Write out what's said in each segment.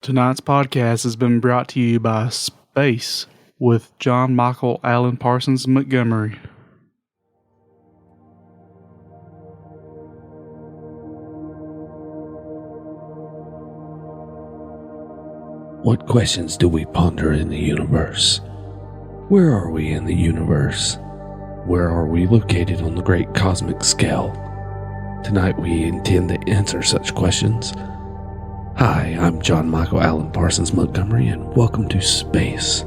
Tonight's podcast has been brought to you by Space with John Michael Allen Parsons Montgomery. What questions do we ponder in the universe? Where are we in the universe? Where are we located on the great cosmic scale? Tonight we intend to answer such questions. Hi, I'm John Michael Allen Parsons Montgomery, and welcome to Space.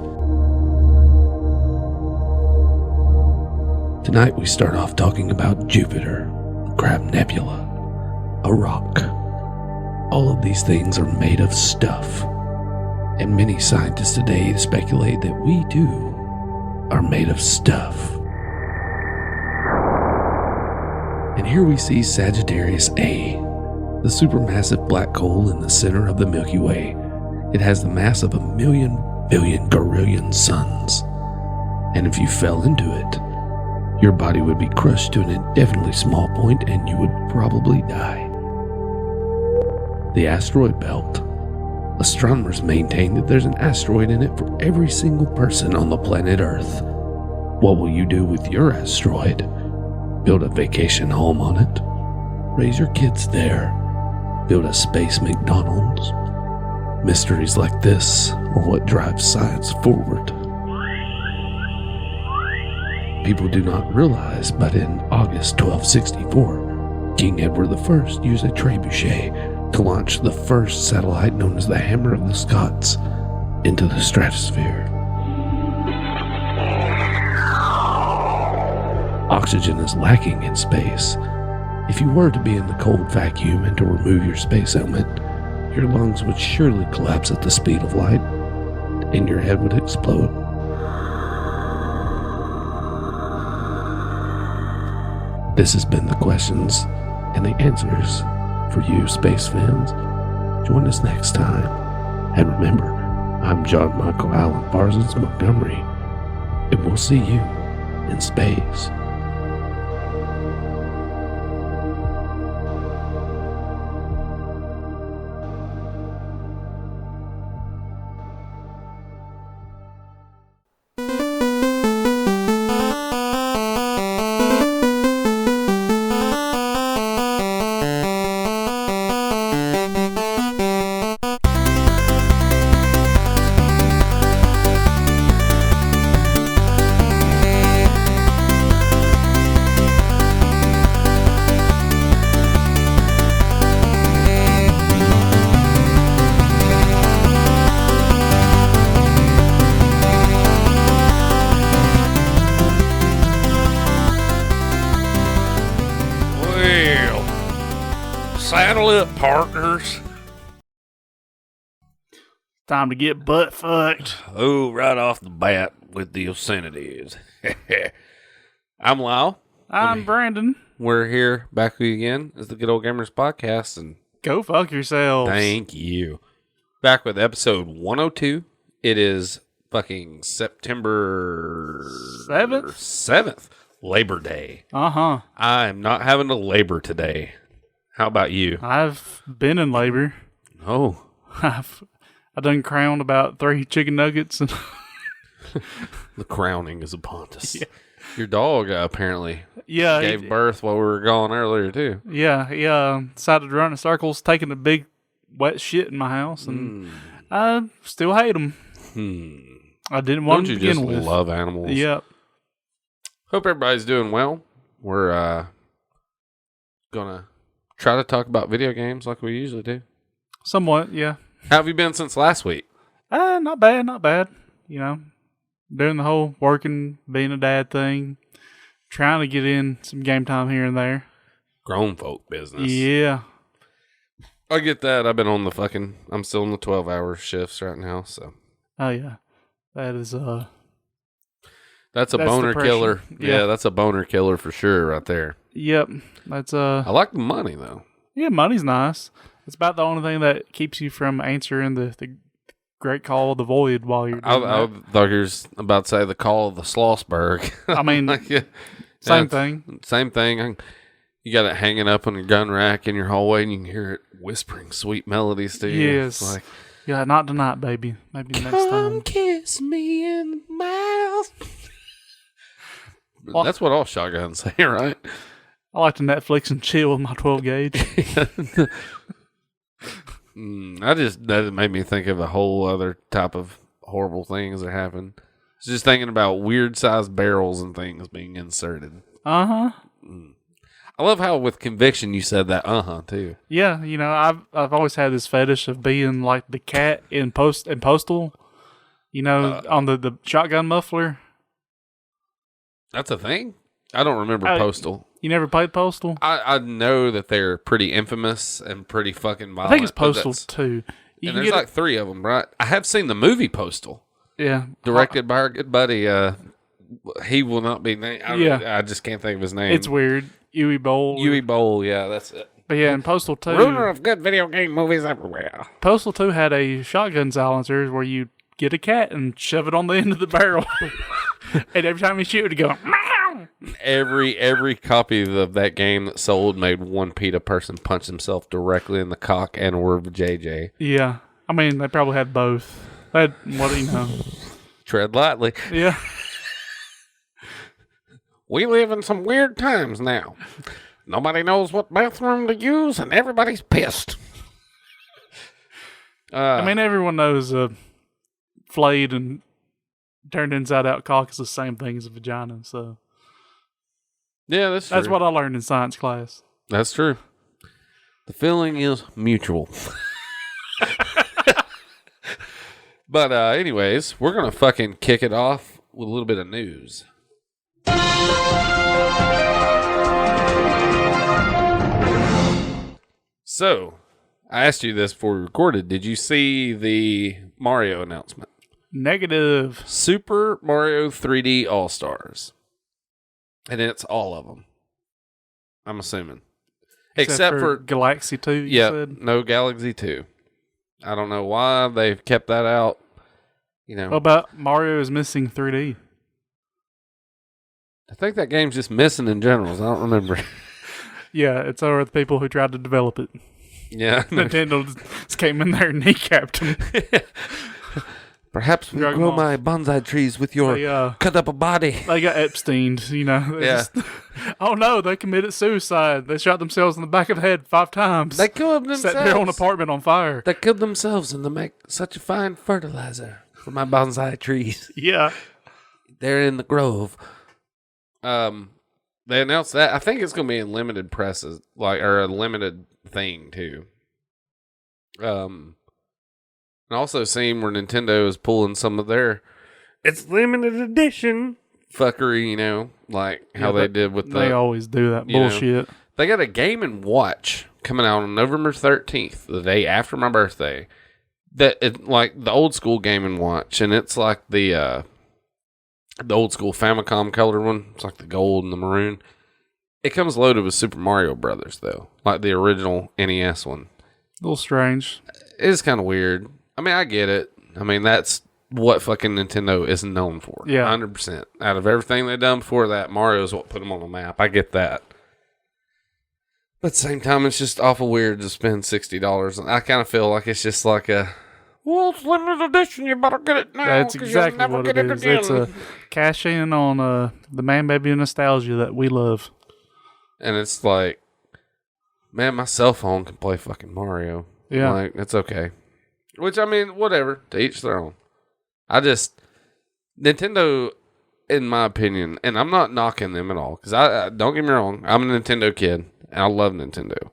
Tonight we start off talking about Jupiter, Crab Nebula, a rock. All of these things are made of stuff, and many scientists today speculate that we too are made of stuff. And here we see Sagittarius A, the supermassive black hole in the center of the Milky Way. It has the mass of 1,000,000 billion gorillion suns. And if you fell into it, your body would be crushed to an indefinitely small point and you would probably die. The asteroid belt. Astronomers maintain that there's an asteroid in it for every single person on the planet Earth. What will you do with your asteroid? Build a vacation home on it? Raise your kids there? Build a space McDonald's? Mysteries like this are what drives science forward. People do not realize, but in August 1264, King Edward I used a trebuchet to launch the first satellite known as the Hammer of the Scots into the stratosphere. Oxygen is lacking in space. If you were to be in the cold vacuum and to remove your space helmet, your lungs would surely collapse at the speed of light, and your head would explode. This has been the questions and the answers for you, space fans. Join us next time. And remember, I'm John Michael Allen Parsons Montgomery, and we'll see you in space. Saddle up, partners. Time to get butt fucked. Oh, right off the bat with the obscenities. I'm Lyle. I'm Brandon. We're here back with you again as the Good Ole Gamers podcast, and Go fuck yourselves. thank you. Back with episode 102. It is fucking September 7th, Labor Day. Uh-huh. I'm not having a labor today. How about you? I've been in labor. Oh. I done crowned about 3 chicken nuggets. And The crowning is upon us. Yeah. Your dog apparently gave birth while we were gone earlier too. Yeah, he decided to run in circles, taking a big wet shit in my house, and I still hate him. I didn't want Don't to you begin just with. love animals? Yep. Hope everybody's doing well. We're gonna try to talk about video games like we usually do. Somewhat, yeah. How have you been since last week? Not bad, not bad. You know, doing the whole working, being a dad thing, trying to get in some game time here and there. Grown folk business. Yeah. I get that. I've been on I'm still on the 12-hour shifts right now, so. Oh, yeah. That is, That's a boner depression. killer. Yeah. Yeah, that's a boner killer for sure right there. Yep. That's, I like the money, though. yeah, money's nice. It's about the only thing that keeps you from answering the great call of the void while you're doing I that. thought you were about to say the call of the Schlossberg. I mean, Yeah. same thing. Same thing. You got it hanging up on your gun rack in your hallway, and you can hear it whispering sweet melodies to you. Yes. It's like, Yeah, not tonight, baby. Maybe next time. Kiss me in the mouth. Well, that's what all shotguns say, right? I like to Netflix and chill with my 12 gauge. That made me think of a whole other type of horrible things that happen. Just thinking about weird sized barrels and things being inserted. Uh-huh. I love how with conviction you said that too. Yeah, you know, I've always had this fetish of being like the cat in Postal. You know, on the shotgun muffler. That's a thing? I don't remember Postal. You never played Postal? I know that they're pretty infamous and pretty fucking violent. I think it's Postal 2. And there's like 3 of them, right? I have seen the movie Postal. Yeah. Directed by our good buddy. He will not be named. I just can't think of his name. It's weird. Yui Bowl. Yui Bowl, yeah, that's it. But yeah, in Postal 2. Ruler of good video game movies everywhere. Postal 2 had a shotgun silencer where you get a cat and shove it on the end of the barrel. And every time you shoot it, go, meow. Every copy of that game that sold made one PETA person punch himself directly in the cock and or JJ. Yeah. I mean, they probably had both. What do you know? Tread lightly. Yeah. We live in some weird times now. Nobody knows what bathroom to use, and everybody's pissed. I mean, everyone knows a flayed and turned inside out cock is the same thing as a vagina. So, yeah, that's true. That's what I learned in science class. That's true. The feeling is mutual. But anyways, we're going to fucking kick it off with a little bit of news. So, I asked you this before we recorded. Did you see the Mario announcement? Negative. Super Mario 3D All-Stars. And it's all of them. I'm assuming. Except for Galaxy 2, you said? No Galaxy 2. I don't know why they've kept that out. You know. What about Mario is missing 3D? I think that game's just missing in general. So I don't remember. Yeah, it's over the people who tried to develop it. Yeah. Nintendo just came in there and kneecapped them. Perhaps we grow my bonsai trees with your cut up a body. They got Epsteined, you know. Oh no, they committed suicide. They shot themselves in the back of the head 5 times. They killed themselves. Set their own apartment on fire. They killed themselves and they make such a fine fertilizer for my bonsai trees. Yeah. They're in the grove. They announced that. I think it's going to be in limited presses, or a limited thing too. And also seeing where Nintendo is pulling some of their it's limited edition fuckery, you know, like how they did with they always do that bullshit. Know, they got a Game & Watch coming out on November 13th, the day after my birthday. That it like the old school Game & Watch, and it's like the old school Famicom color one. It's like the gold and the maroon. It comes loaded with Super Mario Brothers though, like the original NES one. A little strange. It is kind of weird. I mean, I get it. I mean, that's what fucking Nintendo is known for. Yeah. 100%. Out of everything they've done before that, Mario's what put them on the map. I get that. But at the same time, it's just awful weird to spend $60. I kind of feel like it's just like well, it's limited edition. You better get it now. That's exactly what it is. It's a cash in on the man baby nostalgia that we love. And it's like, man, my cell phone can play fucking Mario. Yeah. Like, it's okay. Which, I mean, whatever. To each their own. Nintendo, in my opinion, and I'm not knocking them at all, because I don't get me wrong, I'm a Nintendo kid, and I love Nintendo.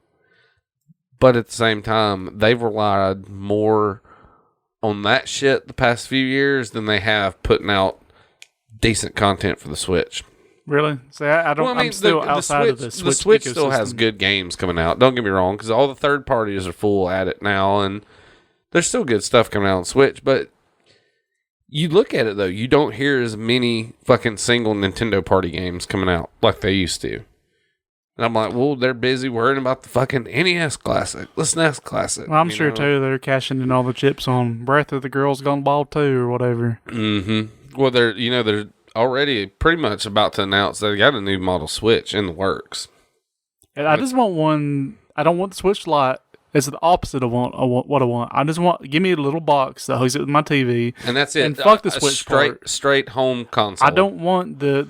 But at the same time, they've relied more on that shit the past few years than they have putting out decent content for the Switch. Really? See, I don't. Well, I mean, I'm still outside of the Switch. The Switch still has good games coming out. Don't get me wrong, because all the third parties are full at it now, and there's still good stuff coming out on Switch. But you look at it though, you don't hear as many fucking single Nintendo party games coming out like they used to. And I'm like, well, they're busy worrying about the fucking NES Classic, the SNES Classic. Well, I'm sure too they're cashing in all the chips on Breath of the Girls Gone Bald 2 or whatever. Mm-hmm. Well, they're already pretty much about to announce they got a new model Switch in the works. And I just want one. I don't want the Switch Lite. It's the opposite of what I want. I just want give me a little box that hooks it with my TV, and that's it. And fuck the Switch straight home console. I don't want the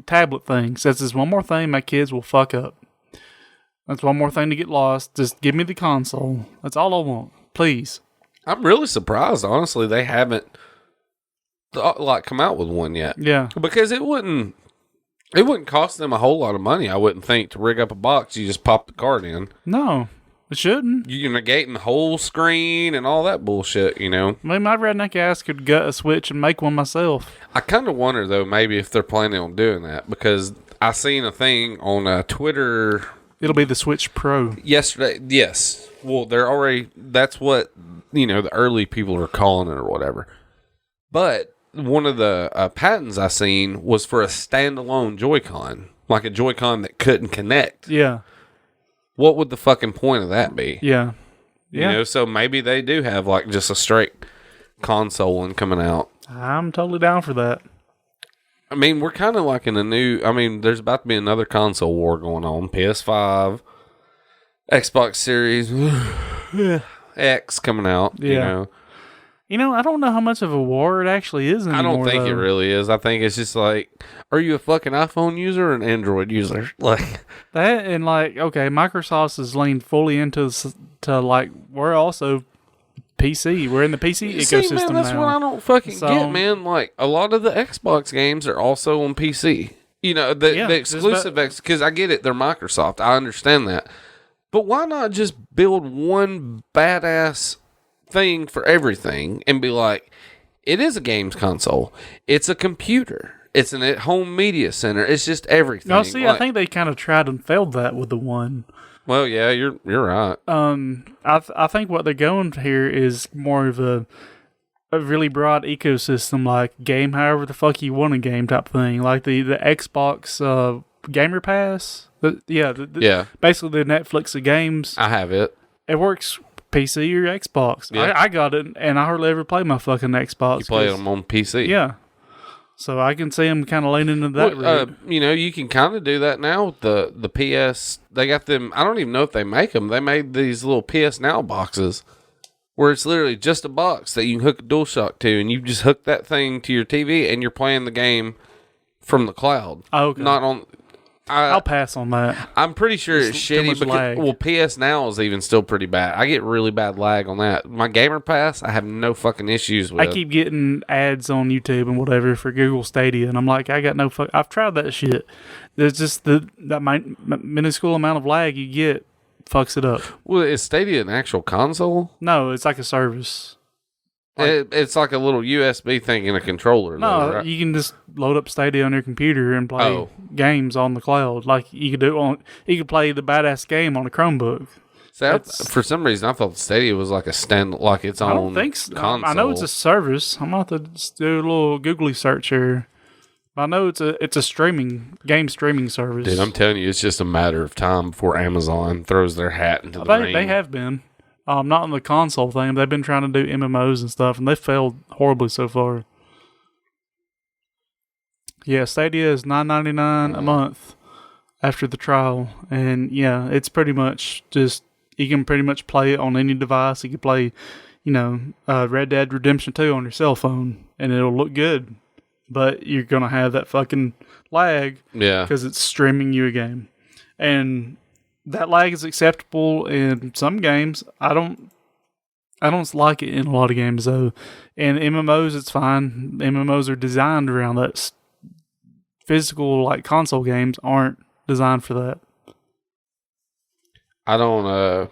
tablet thing. Says there's one more thing my kids will fuck up. That's one more thing to get lost. Just give me the console. That's all I want, please. I'm really surprised, honestly, they haven't come out with one yet. Yeah, because it wouldn't cost them a whole lot of money, I wouldn't think, to rig up a box. You just pop the card in. No, it shouldn't. You're negating the whole screen and all that bullshit, you know. Maybe my redneck ass could gut a Switch and make one myself. I kind of wonder though, maybe if they're planning on doing that, because I seen a thing on Twitter. It'll be the Switch Pro yesterday. Yes, well, they're already. That's what the early people are calling it or whatever. But one of the patents I seen was for a standalone Joy-Con, like a Joy-Con that couldn't connect. Yeah. What would the fucking point of that be? Yeah. Yeah. So maybe they do have like just a straight console one coming out. I'm totally down for that. I mean, we're kind of like in a new... I mean, there's about to be another console war going on. PS5, Xbox Series X coming out, yeah. I don't know how much of a war it actually is anymore. I don't think it really is. I think it's just like, are you a fucking iPhone user or an Android user? Like that, and like, okay, Microsoft has leaned fully into like we're also PC. We're in the PC ecosystem man, that's now. what I don't fucking get, man. Like a lot of the Xbox games are also on PC. The exclusive because I get it, they're Microsoft. I understand that, but why not just build one badass thing for everything and be like, it is a games console, it's a computer, it's an at-home media center, it's just everything. No, see, I think they kind of tried and failed that with the one. Well, yeah, you're right. I think what they're going here is more of a really broad ecosystem, like game however the fuck you want a game type thing, like the Xbox Gamer Pass. Basically the Netflix of games. I have it. It works PC or Xbox. Yeah. I got it, and I hardly ever play my fucking Xbox. You play them on PC. Yeah. So I can see them kind of leaning into that route. You can kind of do that now with the PS. They got them. I don't even know if they make them. They made these little PS Now boxes where it's literally just a box that you can hook a DualShock to, and you just hook that thing to your TV, and you're playing the game from the cloud. Oh, okay. Not on... I'll pass on that. I'm pretty sure it's shitty because PS Now is even still pretty bad. I get really bad lag on that. My Gamer Pass, I have no fucking issues with. I keep getting ads on YouTube and whatever for Google Stadia, and I'm like, I got no fuck. I've tried that shit. There's just that minuscule amount of lag you get fucks it up. Well, is Stadia an actual console? No, it's like a service. It's like a little USB thing in a controller. No, though, right? You can just load up Stadia on your computer and play games on the cloud. Like you could play the badass game on a Chromebook. For some reason, I thought Stadia was like its own. I don't think so. Console. I know it's a service. I'm about to do a little googly search here. I know it's a game streaming service. Dude, I'm telling you, it's just a matter of time before Amazon throws their hat into the ring. They have been. Not on the console thing. They've been trying to do MMOs and stuff, and they've failed horribly so far. Yeah, Stadia is $9.99 a month after the trial, and yeah, it's pretty much just you can pretty much play it on any device. You can play, Red Dead Redemption 2 on your cell phone, and it'll look good, but you're gonna have that fucking lag, because it's streaming you a game, and that lag is acceptable in some games. I don't like it in a lot of games though. In MMOs, it's fine. MMOs are designed around that. Physical like console games aren't designed for that. I don't.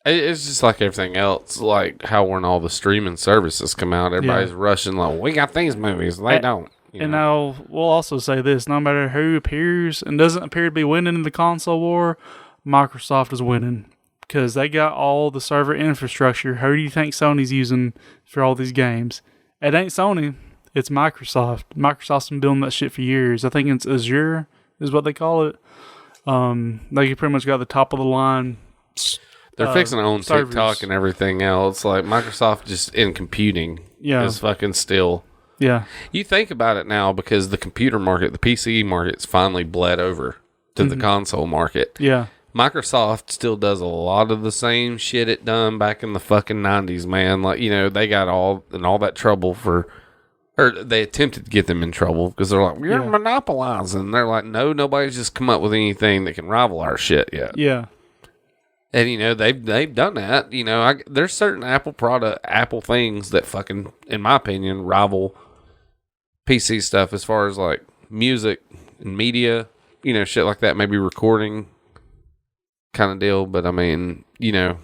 It's just like everything else. Like how when all the streaming services come out, everybody's rushing like, we got these movies. They don't. And we'll also say this: no matter who appears and doesn't appear to be winning in the console war, Microsoft is winning because they got all the server infrastructure. Who do you think Sony's using for all these games? It ain't Sony; it's Microsoft. Microsoft's been building that shit for years. I think it's Azure is what they call it. They pretty much got the top of the line. They're fixing their own servers. TikTok and everything else. Like Microsoft just in computing is fucking still. Yeah. You think about it now because the computer market, the PC market's finally bled over to the console market. Yeah. Microsoft still does a lot of the same shit it done back in the fucking 90s, man. Like, they got all that trouble or they attempted to get them in trouble because they're like, you're monopolizing. They're like, no, nobody's just come up with anything that can rival our shit yet. Yeah. And, they've done that. There's certain Apple things that fucking, in my opinion, rival PC stuff as far as like music and media, shit like that, maybe recording kind of deal. But I mean, I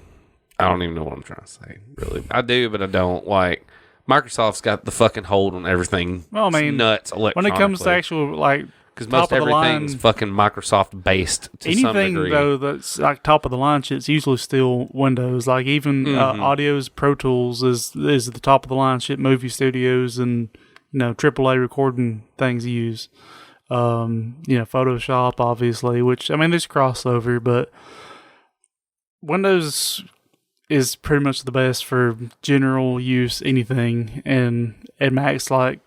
don't even know what I'm trying to say, really. I do, but I don't. Like, Microsoft's got the fucking hold on everything. Well, I mean, nuts when it comes to actual, like, because most everything's fucking Microsoft based to some degree. Anything, though, that's like top of the line shit's usually still Windows. Like, even Audio's Pro Tools is the top of the line shit movie studios and, AAA recording things use. Photoshop, obviously, which, I mean, there's crossover, but Windows is pretty much the best for general use anything, and Mac's like,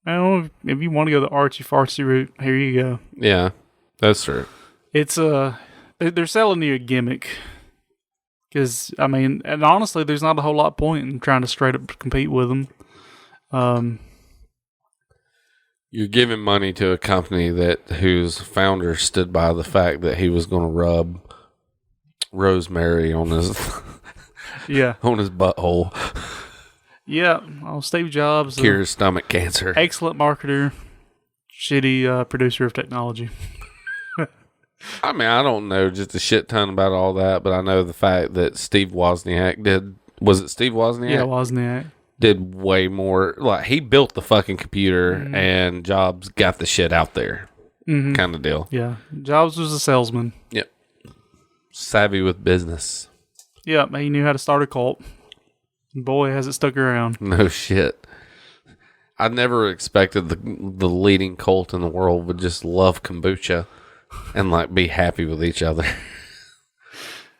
oh, if you want to go the artsy fartsy route, here you go. Yeah, that's true. It's they're selling you a gimmick, because I mean, and honestly, there's not a whole lot of point in trying to straight up compete with them. You're giving money to a company whose founder stood by the fact that he was going to rub rosemary on his on his butthole. Yeah, Steve Jobs cures stomach cancer. Excellent marketer, shitty producer of technology. I mean, I don't know just a shit ton about all that, but I know the fact that Steve Wozniak did. Was it Steve Wozniak? Yeah, Wozniak did way more. Like, he built the fucking computer, and Jobs got the shit out there, kind of deal. Yeah, Jobs was a salesman. Yep, savvy with business. Yeah, he knew how to start a cult. Boy, has it stuck around. No shit. I never expected the leading cult in the world would just love kombucha and like be happy with each other.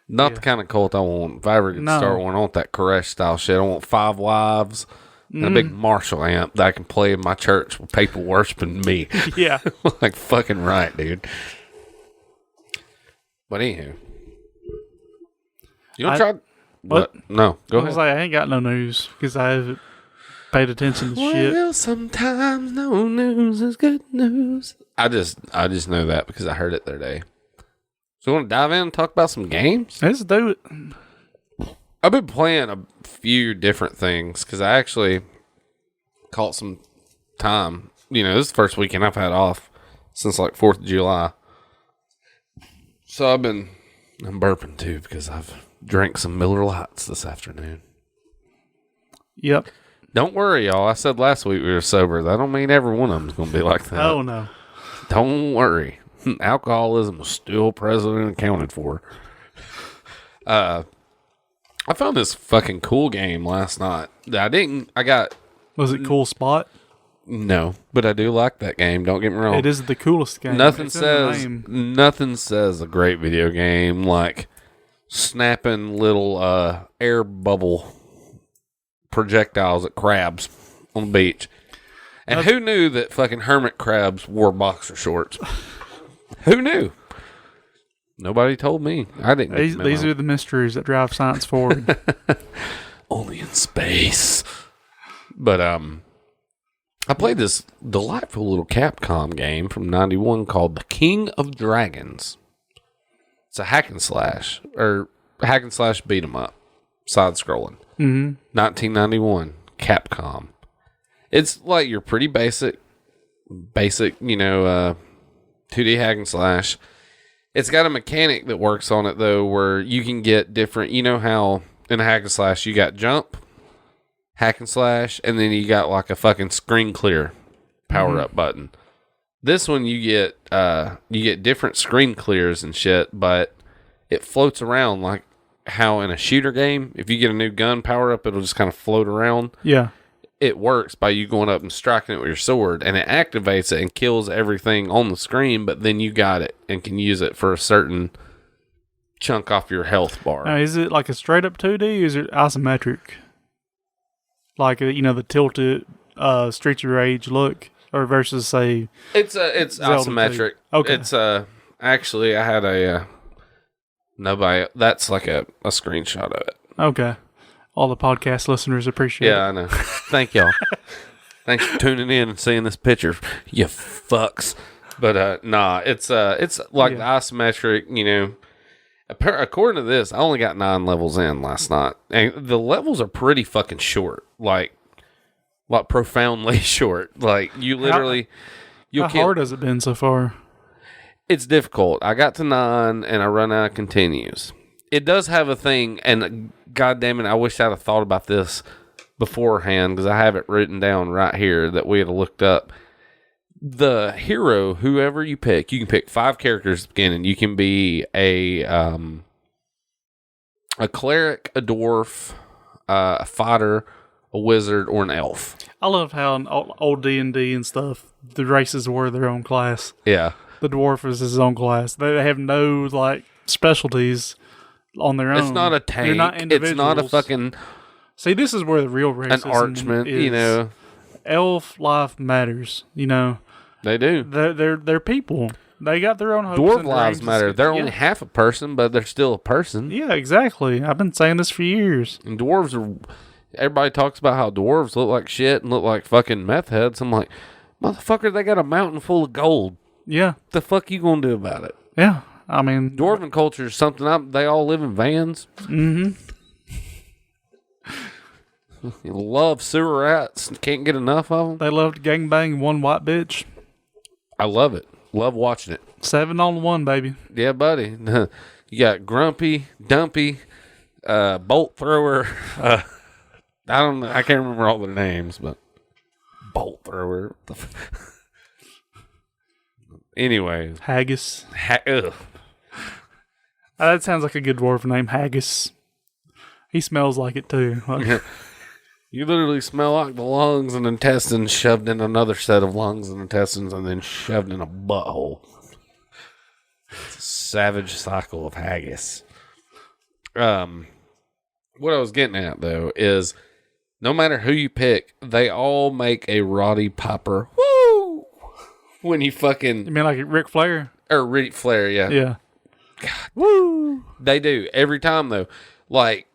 Not the kind of cult I want. If I ever could start one, I want that Koresh style shit. I want 5 wives and a big Marshall amp that I can play in my church with people worshiping me. Yeah. Like, fucking right, dude. But anywho. You want to try? What? No, go ahead. I was like, I ain't got no news because I haven't paid attention to shit. Well, sometimes no news is good news. I just know that because I heard it the other day. So you want to dive in and talk about some games? Let's do it. I've been playing a few different things because I actually caught some time. This is the first weekend I've had off since like 4th of July. So I'm burping too because I've drank some Miller Lights this afternoon. Yep. Don't worry, y'all. I said last week we were sober. That don't mean every one of them's going to be like that. Oh, no. Don't worry. Alcoholism was still present and accounted for. I found this fucking cool game last night. Was it Cool Spot? No, but I do like that game. Don't get me wrong. It is the coolest game. Nothing says a great video game like snapping little air bubble projectiles at crabs on the beach. And who knew that fucking hermit crabs wore boxer shorts? Who knew? Nobody told me. I didn't. These are the mysteries that drive science forward. Only in space. But I played this delightful little Capcom game from '91 called The King of Dragons. It's a hack and slash beat 'em up, side scrolling. 1991 Capcom. It's like your pretty basic, 2D hack and slash. It's got a mechanic that works on it though, where you can get different. You know how in a hack and slash you got jump, hack and slash, and then you got like a fucking screen clear power up button. This one you get different screen clears and shit, but it floats around like how in a shooter game, if you get a new gun power up, it'll just kind of float around. Yeah. It works by you going up and striking it with your sword, and it activates it and kills everything on the screen, but then you got it and can use it for a certain chunk off your health bar. Now, is it like a straight up 2D or is it isometric? Like, the tilted Streets of Rage look, or versus, say... It's isometric. 2. Okay. It's, actually, I had Nobody. That's like a screenshot of it. Okay. All the podcast listeners appreciate it. Yeah, I know. Thank y'all. Thanks for tuning in and seeing this picture, you fucks. But nah, it's like the isometric, you know. According to this, I only got 9 levels in last night, and the levels are pretty fucking short, like profoundly short. Like you literally, how hard has it been so far? It's difficult. I got to 9, and I run out of continues. It does have a thing, and God damn it, I wish I'd have thought about this beforehand, because I have it written down right here that we had looked up. The hero, whoever you pick, you can pick 5 characters at the beginning. You can be a cleric, a dwarf, a fighter, a wizard, or an elf. I love how in old D&D and stuff, the races were their own class. Yeah. The dwarf is his own class. They have no, like, specialties on their own. It's not a tank. They're not It's not a fucking... See, this is where the real racism an archman, is. you know. Elf life matters, you know. They do. They're people. They got their own hopes Dwarf and lives dreams. matter. They're only half a person, but they're still a person. Yeah, exactly. I've been saying this for years. And dwarves are... Everybody talks about how dwarves look like shit and look like fucking meth heads. I'm like, motherfucker, they got a mountain full of gold. Yeah. What the fuck you gonna do about it? Yeah. I mean... Dwarven culture is something... They all live in vans. Mm-hmm. You love sewer rats. Can't get enough of them. They love to gangbang one white bitch. I love it. Love watching it. 7-on-1, baby. Yeah, buddy. You got Grumpy, Dumpy, Bolt Thrower. I don't know. I can't remember all their names, but Bolt Thrower. Anyways. Haggis. Ugh. That sounds like a good dwarf name, Haggis. He smells like it too. You literally smell like the lungs and intestines shoved in another set of lungs and intestines and then shoved in a butthole. It's a savage cycle of haggis. What I was getting at, though, is no matter who you pick, they all make a Roddy Piper. Woo! When you fucking... You mean like Ric Flair? Or Ric Flair, yeah. Yeah. God. Woo! They do. Every time, though. Like...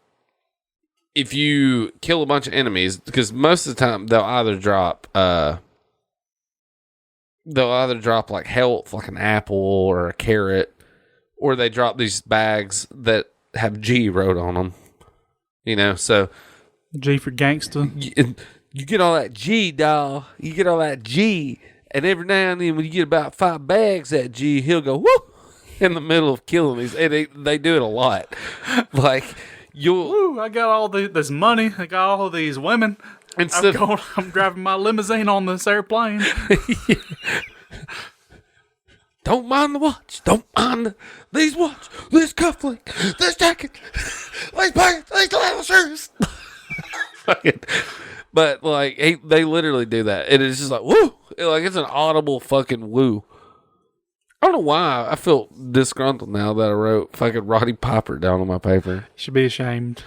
If you kill a bunch of enemies, because most of the time they'll either drop like health, like an apple or a carrot, or they drop these bags that have G wrote on them. You know, so G for gangster. You get all that G, dawg. You get all that G, and every now and then when you get about 5 bags of that G, he'll go whoo in the middle of killing these. And they do it a lot, like. Woo, I got all this money. I got all these women. I'm driving my limousine on this airplane. Don't mind the watch. Don't mind these watch. This cufflink. This jacket. These pants. These leather shoes. But like they literally do that. It is just like woo. Like it's an audible fucking woo. I don't know why I feel disgruntled now that I wrote fucking Roddy Piper down on my paper. Should be ashamed.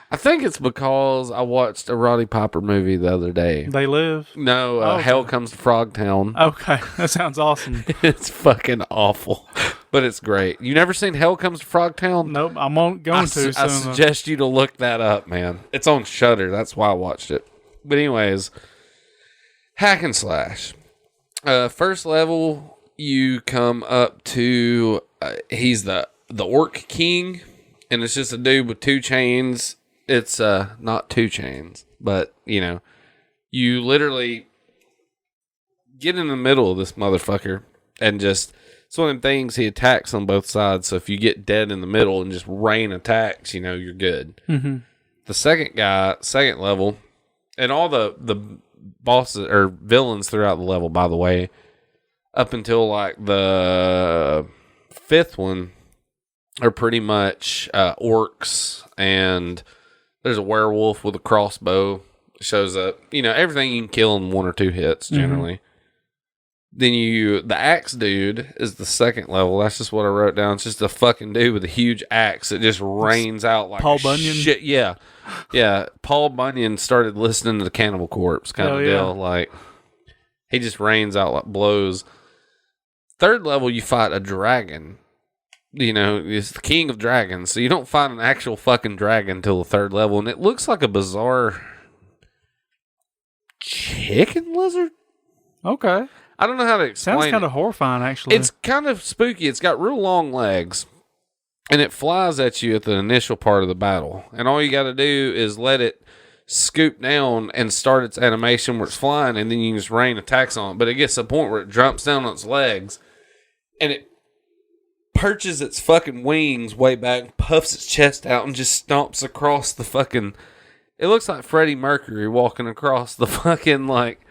I think it's because I watched a Roddy Piper movie the other day. They Live? No, okay. Hell Comes to Frogtown. Okay, that sounds awesome. It's fucking awful, but it's great. You never seen Hell Comes to Frogtown? Nope, I'm going to. I suggest you to look that up, man. It's on Shudder. That's why I watched it. But anyways, hack and slash. First level... You come up to, he's the Orc King, and it's just a dude with 2 chains. It's not 2 chains, but, you know, you literally get in the middle of this motherfucker, and just, it's one of them things, he attacks on both sides, so if you get dead in the middle and just rain attacks, you know, you're good. Mm-hmm. The second guy, second level, and all the bosses, or villains throughout the level, by the way, up until like the 5th one are pretty much orcs, and there's a werewolf with a crossbow shows up. You know, everything you can kill in 1 or 2 hits generally. Mm-hmm. Then the axe dude is the second level. That's just what I wrote down. It's just a fucking dude with a huge axe that just rains out like Paul Bunyan. Shit. Yeah. Paul Bunyan started listening to the Cannibal Corpse kind of deal. Like he just rains out like blows. 3rd level, you fight a dragon, is the king of dragons. So you don't find an actual fucking dragon until the third level. And it looks like a bizarre chicken lizard. Okay. I don't know how to explain Sounds kind of horrifying, actually. It's kind of spooky. It's got real long legs. And it flies at you at the initial part of the battle. And all you got to do is let it scoop down and start its animation where it's flying. And then you can just rain attacks on it. But it gets to the point where it jumps down on its legs. And it perches its fucking wings way back, puffs its chest out, and just stomps across the fucking... It looks like Freddie Mercury walking across the fucking, like...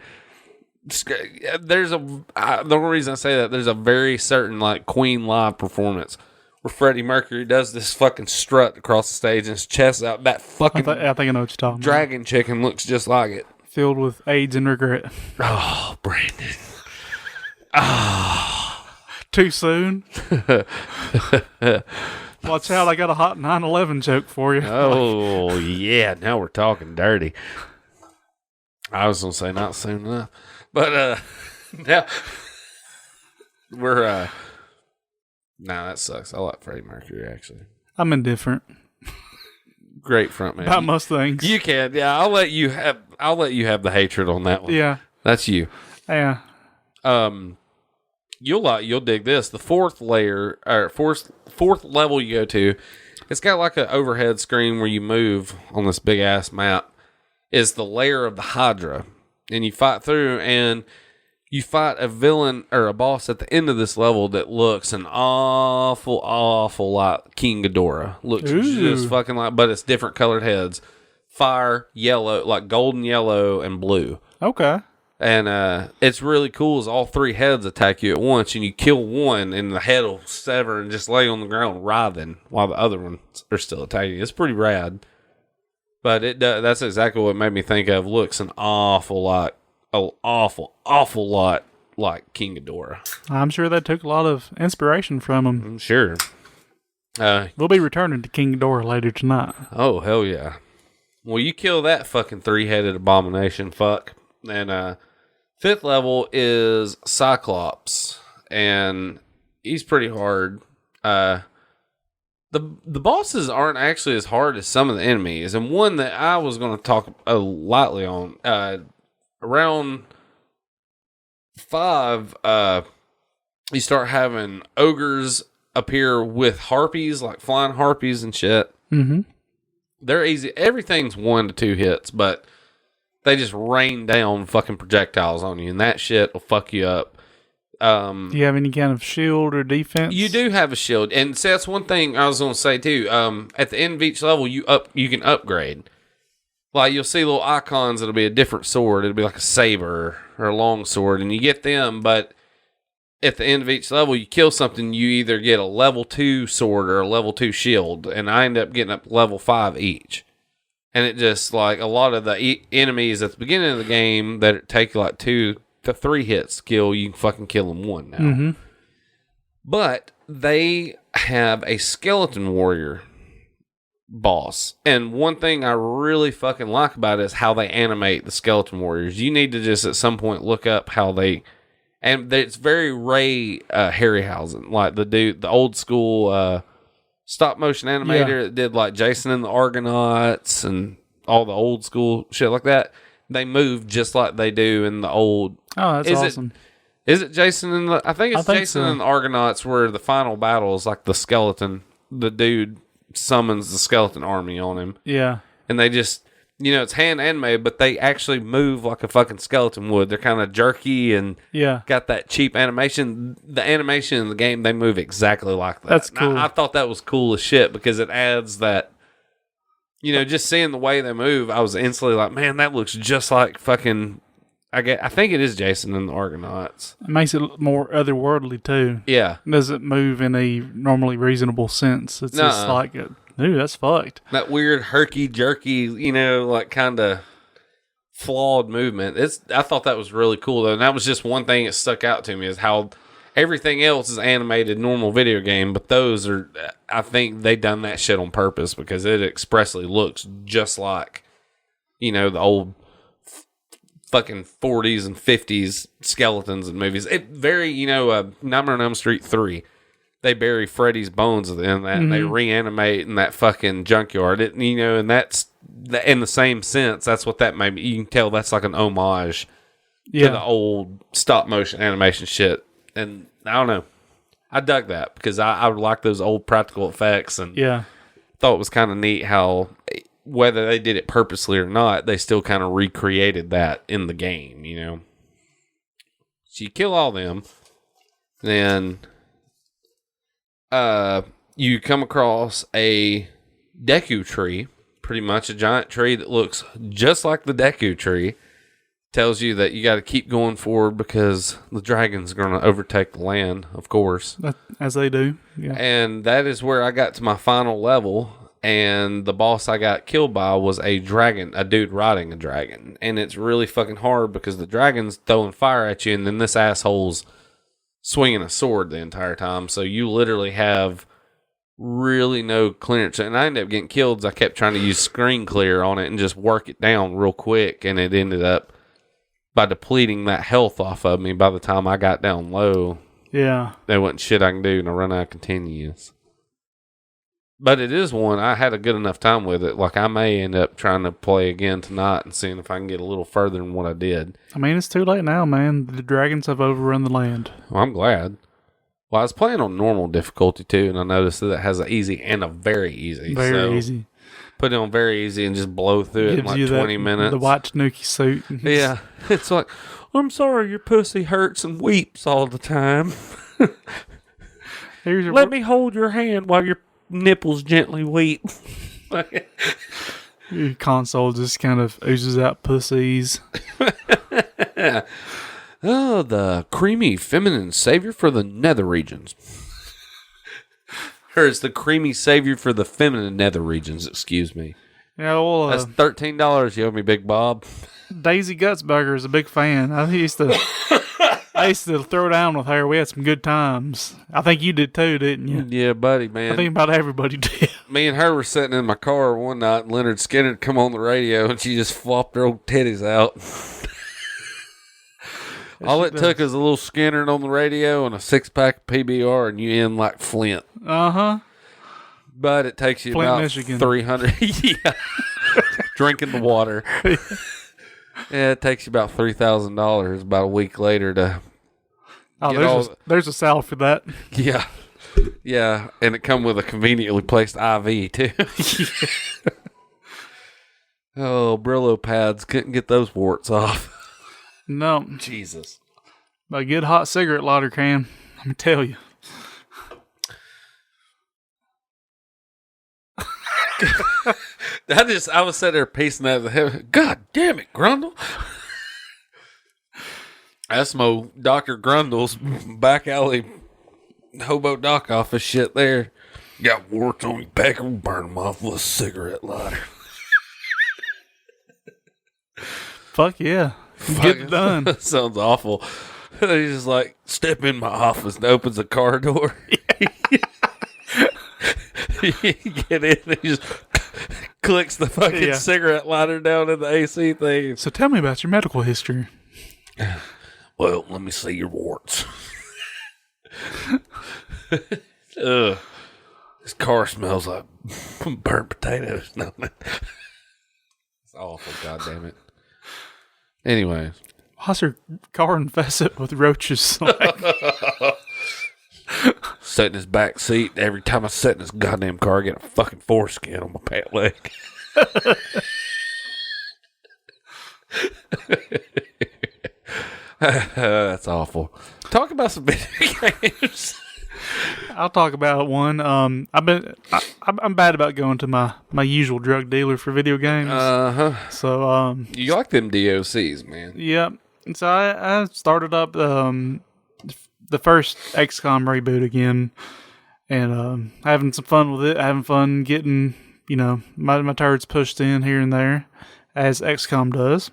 There's the only reason I say that, there's a very certain, like, Queen live performance where Freddie Mercury does this fucking strut across the stage and his chest out. That fucking I think I know what you're talking dragon chicken looks just like it. Filled with AIDS and regret. Oh, Brandon. Too soon? Watch out, I got a hot 9/11 joke for you. Oh, yeah. Now we're talking dirty. I was going to say not soon enough. But, now, we're, nah, that sucks. I like Freddie Mercury, actually. I'm indifferent. Great frontman. About most things. You can, yeah. I'll let you have the hatred on that one. Yeah. That's you. Yeah. You'll dig this. The fourth level you go to, it's got like an overhead screen where you move on this big ass map. Is the lair of the Hydra, and you fight through, and you fight a villain or a boss at the end of this level that looks an awful like King Ghidorah. Looks just fucking like, but it's different colored heads, fire, yellow, like golden, yellow, and blue. Okay. And it's really cool as all three heads attack you at once, and you kill one, and the head will sever and just lay on the ground writhing while the other ones are still attacking you. It's pretty rad. But that's exactly what it made me think of. Looks an awful lot like King Ghidorah. I'm sure that took a lot of inspiration from him. I'm sure. We'll be returning to King Ghidorah later tonight. Oh, hell yeah. Well, you kill that fucking three-headed abomination, fuck. And, fifth level is Cyclops, and he's pretty hard. The bosses aren't actually as hard as some of the enemies, and one that I was going to talk lightly on, around 5, you start having ogres appear with harpies, like flying harpies and shit. Mm-hmm. They're easy. Everything's 1 to 2 hits, but they just rain down fucking projectiles on you, and that shit will fuck you up. Do you have any kind of shield or defense? You do have a shield, and see, that's one thing I was going to say too. At the end of each level, you can upgrade. Like, you'll see little icons. It'll be a different sword. It'll be like a saber or a long sword, and you get them. But at the end of each level, you kill something, you either get a level 2 sword or a level 2 shield, and I end up getting up level 5 each. And it just, like, a lot of the enemies at the beginning of the game that take like 2 to 3 hits to kill, you can fucking kill them 1 now. Mm-hmm. But they have a skeleton warrior boss. And one thing I really fucking like about it is how they animate the skeleton warriors. You need to just at some point look up how they... And it's very Ray Harryhausen, like the old school stop motion animator that did like Jason and the Argonauts and all the old school shit like that. They move just like they do in the old. Oh, that's awesome. Is it Jason and the? I think it's Jason and the Argonauts, where the final battle is like the skeleton. The dude summons the skeleton army on him. Yeah, and they just, it's hand animated, but they actually move like a fucking skeleton would. They're kind of jerky and got that cheap animation. The animation in the game, they move exactly like that. That's cool. I thought that was cool as shit because it adds that. Just seeing the way they move, I was instantly like, man, that looks just like fucking... I think it is Jason and the Argonauts. It makes it more otherworldly, too. Yeah. It doesn't move in a normally reasonable sense. It's just like, dude, that's fucked. That weird herky-jerky, like kind of flawed movement. I thought that was really cool, though. And that was just one thing that stuck out to me, is how... Everything else is animated normal video game, but those are, I think they done that shit on purpose because it expressly looks just like, the old fucking 40s and 50s skeletons in movies. It very, Nightmare on Elm Street 3. they bury Freddy's bones in that, and they reanimate in that fucking junkyard. And that's in the same sense. That's what that made me. You can tell that's like an homage to the old stop motion animation shit. And I don't know, I dug that because I like those old practical effects, and thought it was kind of neat how, whether they did it purposely or not, they still kind of recreated that in the game. So you kill all them, then you come across a Deku tree, pretty much a giant tree that looks just like the Deku tree. Tells you that you got to keep going forward because the dragon's going to overtake the land, of course. As they do. Yeah. And that is where I got to my final level, and the boss I got killed by was a dude riding a dragon. And it's really fucking hard because the dragon's throwing fire at you, and then this asshole's swinging a sword the entire time. So you literally have really no clearance. And I ended up getting killed because I kept trying to use screen clear on it and just work it down real quick, and it ended up by depleting that health off of me. By the time I got down low, there wasn't shit I can do, and I run out of continues. But it is one I had a good enough time with it. Like, I may end up trying to play again tonight and seeing if I can get a little further than what I did. I mean, it's too late now, man. The dragons have overrun the land. Well, I'm glad. Well, I was playing on normal difficulty too, and I noticed that it has an easy and a very easy. Very easy. Put it on very easy and just blow through it in like 20 minutes. The white Tanuki suit. Yeah. It's like, I'm sorry your pussy hurts and weeps all the time. Let me hold your hand while your nipples gently weep. Your console just kind of oozes out pussies. Oh, the creamy feminine savior for the nether regions. Or it's the creamy savior for the feminine nether regions, excuse me. Yeah, well, that's $13 you owe me, Big Bob. Daisy Gutsburger is a big fan. I used to throw down with her. We had some good times. I think you did too, didn't you? Yeah, buddy, man. I think about everybody did. Me and her were sitting in my car one night, and Leonard Skinner come on the radio, and she just flopped her old titties out. All it took is a little Skinner on the radio and a 6-pack of PBR, and you in like Flint. Uh-huh. But it takes you Flint, about Michigan. 300. Yeah. Drinking the water. Yeah, it takes you about $3,000 about a week later to there's a salve for that. Yeah. Yeah, and it come with a conveniently placed IV, too. Oh, Brillo pads. Couldn't get those warts off. No. Jesus. A good hot cigarette lighter can, let me tell you. I was sitting there pacing out of the head. God damn it, Grundle. That's my Dr. Grundle's back alley hobo doc office shit there. Got warts on your pecker, burn them off with a cigarette lighter. Fuck yeah. Get it done. That sounds awful. He's just like, step in my office, and opens a car door. You get in and he just clicks the fucking cigarette lighter down in the AC thing. So tell me about your medical history. Well, let me see your warts. Ugh. This car smells like burnt potatoes. No, it's awful, goddammit. Anyways. Why's your car infested with roaches? Sit in his back seat. Every time I sit in this goddamn car, I get a fucking foreskin on my pant leg. That's awful. Talk about some video games. I'll talk about one. I'm bad about going to my usual drug dealer for video games. So you like them DOCs, man? Yeah. So I started up the first XCOM reboot again, and having some fun with it. Having fun getting my turds pushed in here and there, as XCOM does.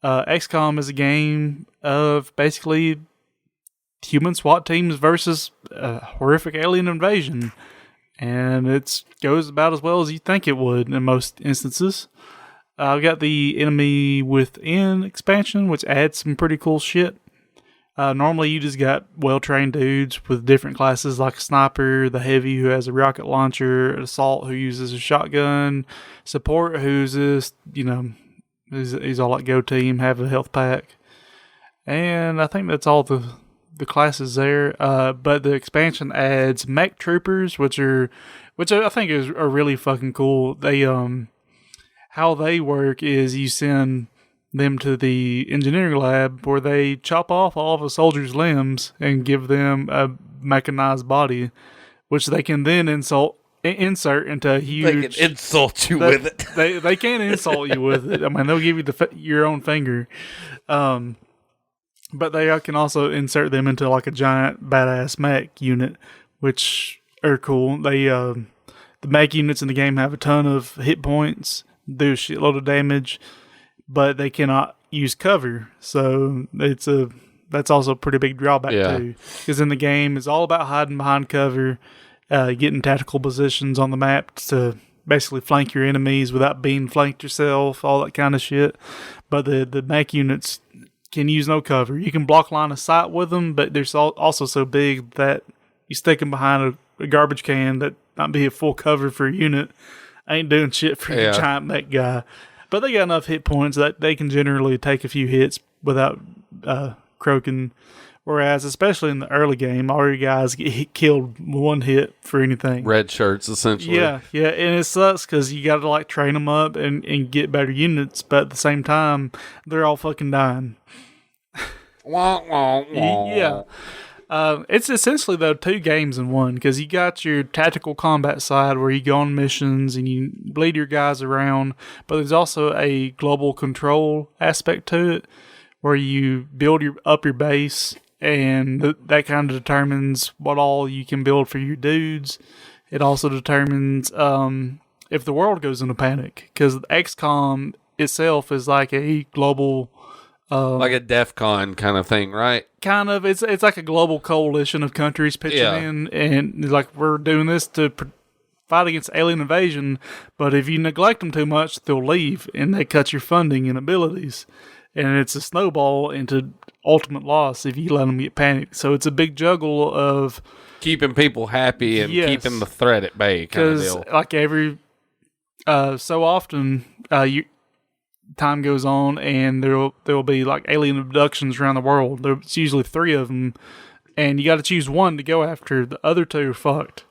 XCOM is a game of basically human SWAT teams versus horrific alien invasion, and it goes about as well as you think it would in most instances. I've got the Enemy Within expansion, which adds some pretty cool shit. Normally, you just got well-trained dudes with different classes, like a sniper, the heavy who has a rocket launcher, assault who uses a shotgun, support who's just, he's all like go team, have a health pack. And I think that's all the classes there. But the expansion adds mech troopers, which I think are really fucking cool. They how they work is you send them to the engineering lab where they chop off all of a soldier's limbs and give them a mechanized body, which they can then insert into a huge... They can insult you with it. They can insult you with it. I mean, they'll give you your own finger. But they can also insert them into like a giant badass mech unit, which are cool. They the mech units in the game have a ton of hit points, do a shitload of damage, but they cannot use cover. So that's also a pretty big drawback too. Because in the game, it's all about hiding behind cover, getting tactical positions on the map to basically flank your enemies without being flanked yourself, all that kind of shit. But the mech units can use no cover. You can block line of sight with them, but they're also so big that you stick them behind a garbage can that might be a full cover for a unit. Ain't doing shit for your giant mech guy. But they got enough hit points that they can generally take a few hits without croaking. Whereas, especially in the early game, all your guys get killed one hit for anything. Red shirts, essentially. Yeah, and it sucks because you got to like train them up and get better units, but at the same time, they're all fucking dying. Yeah. It's essentially, though, 2 games in one, because you got your tactical combat side where you go on missions and you lead your guys around, but there's also a global control aspect to it where you build up your base, and that kind of determines what all you can build for your dudes. It also determines if the world goes into panic, because XCOM itself is like a global... like a DEF CON kind of thing, right? Kind of. It's like a global coalition of countries pitching in, and like, we're doing this to fight against alien invasion, but if you neglect them too much, they'll leave, and they cut your funding and abilities. And it's a snowball into ultimate loss if you let them get panicked. So it's a big juggle of... keeping people happy and keeping the threat at bay kind of deal. Because like every... so often... time goes on and there'll be like alien abductions around the world. There's usually 3 of them, and you got to choose one to go after. The other 2 are fucked.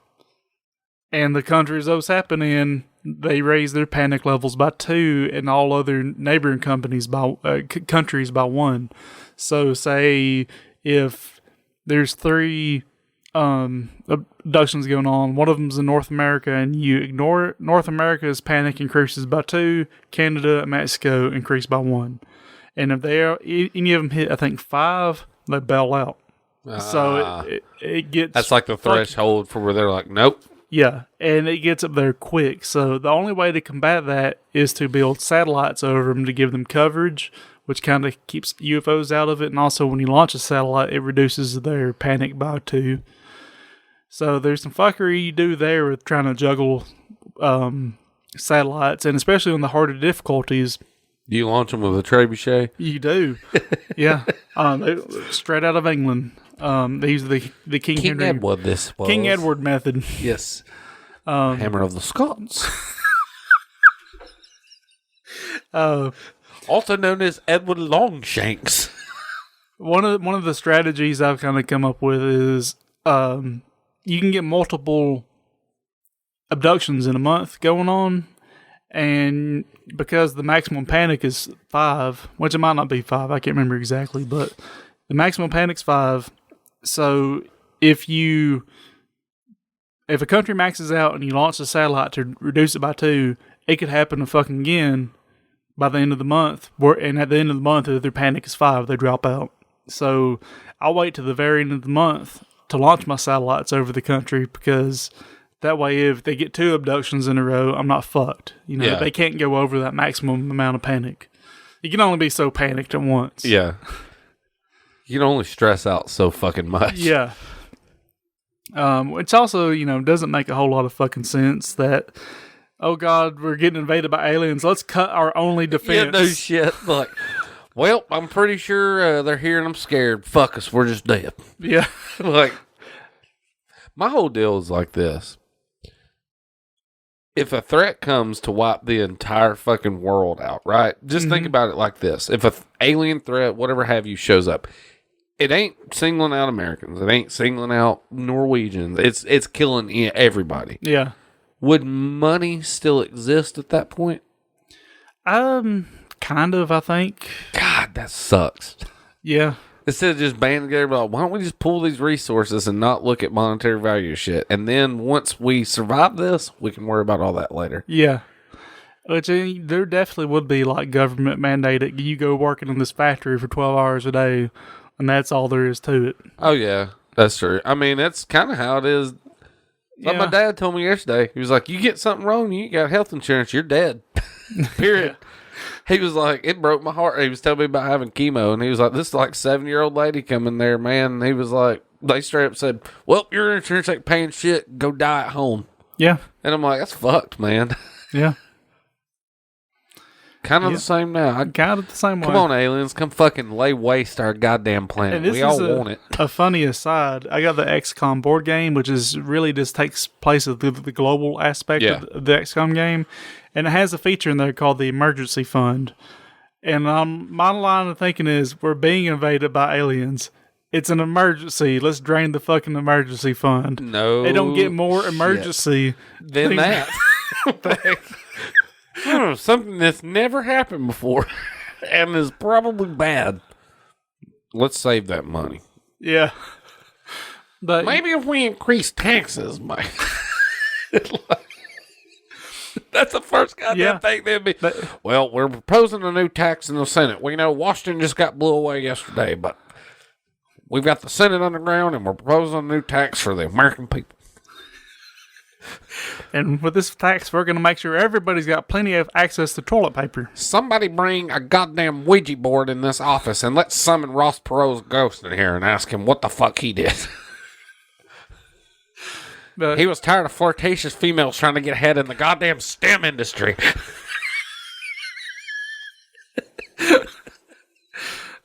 And the countries those happen in, they raise their panic levels by 2, and all other neighboring countries by 1. So say if there's 3 abductions going on, one of them's in North America, and you ignore it, North America's panic increases by 2, Canada and Mexico increase by 1. And if any of them hit, I think 5, they bail out. So it gets... that's like the threshold for where they're like, nope. Yeah, and it gets up there quick. So the only way to combat that is to build satellites over them to give them coverage, which kind of keeps UFOs out of it. And also, when you launch a satellite, it reduces their panic by 2. So there's some fuckery you do there with trying to juggle satellites, and especially on the harder difficulties. Do you launch them with a trebuchet? You do. Yeah. Straight out of England. These are the King Henry... Edward, this was. King Edward method. Yes. Hammer of the Scots. Also known as Edward Longshanks. One of the strategies I've kind of come up with is you can get multiple abductions in a month going on, and because the maximum panic is 5, which it might not be 5, I can't remember exactly, but the maximum panic's 5. So if a country maxes out and you launch a satellite to reduce it by 2, it could happen fucking again by the end of the month. And at the end of the month, if their panic is 5, they drop out. So I'll wait to the very end of the month to launch my satellites over the country, because that way, if they get 2 abductions in a row, I'm not fucked. They can't go over that maximum amount of panic. You can only be so panicked at once. Yeah. You can only stress out so fucking much. Yeah. It's also, doesn't make a whole lot of fucking sense that, oh God, we're getting invaded by aliens. Let's cut our only defense. Yeah, no shit. Like, Well, I'm pretty sure they're here and I'm scared. Fuck us, we're just dead. Yeah. Like, my whole deal is like this. If a threat comes to wipe the entire fucking world out, right? Just think about it like this. If a alien threat, whatever have you, shows up, it ain't singling out Americans. It ain't singling out Norwegians. It's killing everybody. Yeah. Would money still exist at that point? Kind of, I think. God, that sucks. Yeah. Instead of just banding together, like, why don't we just pull these resources and not look at monetary value shit? And then once we survive this, we can worry about all that later. Yeah. Which there definitely would be like government mandated. You go working in this factory for 12 hours a day, and that's all there is to it. Oh, yeah. That's true. I mean, that's kind of how it is. Like my dad told me yesterday. He was like, you get something wrong, you ain't got health insurance, you're dead. Period. Yeah. He was like, it broke my heart. He was telling me about having chemo, and he was like, this is like 7-year-old lady coming there, man. And he was like, they straight up said, well, your insurance ain't paying shit. Go die at home. Yeah. And I'm like, that's fucked, man. Yeah. Kind of the same now. Kind of the same way. Come on, aliens. Come fucking lay waste our goddamn planet. We all want it. A funny aside, I got the XCOM board game, which is really just takes place of the global aspect of the XCOM game. And it has a feature in there called the emergency fund. And my line of thinking is, we're being invaded by aliens. It's an emergency. Let's drain the fucking emergency fund. No. It don't get more emergency than that. Something that's never happened before and is probably bad. Let's save that money. Yeah. But maybe if we increase taxes, Mike. That's the first goddamn thing they'd be. Well, we're proposing a new tax in the Senate. We know Washington just got blew away yesterday, but we've got the Senate underground and we're proposing a new tax for the American people. And with this tax, we're going to make sure everybody's got plenty of access to toilet paper. Somebody bring a goddamn Ouija board in this office and let's summon Ross Perot's ghost in here and ask him what the fuck he did. He was tired of flirtatious females trying to get ahead in the goddamn STEM industry.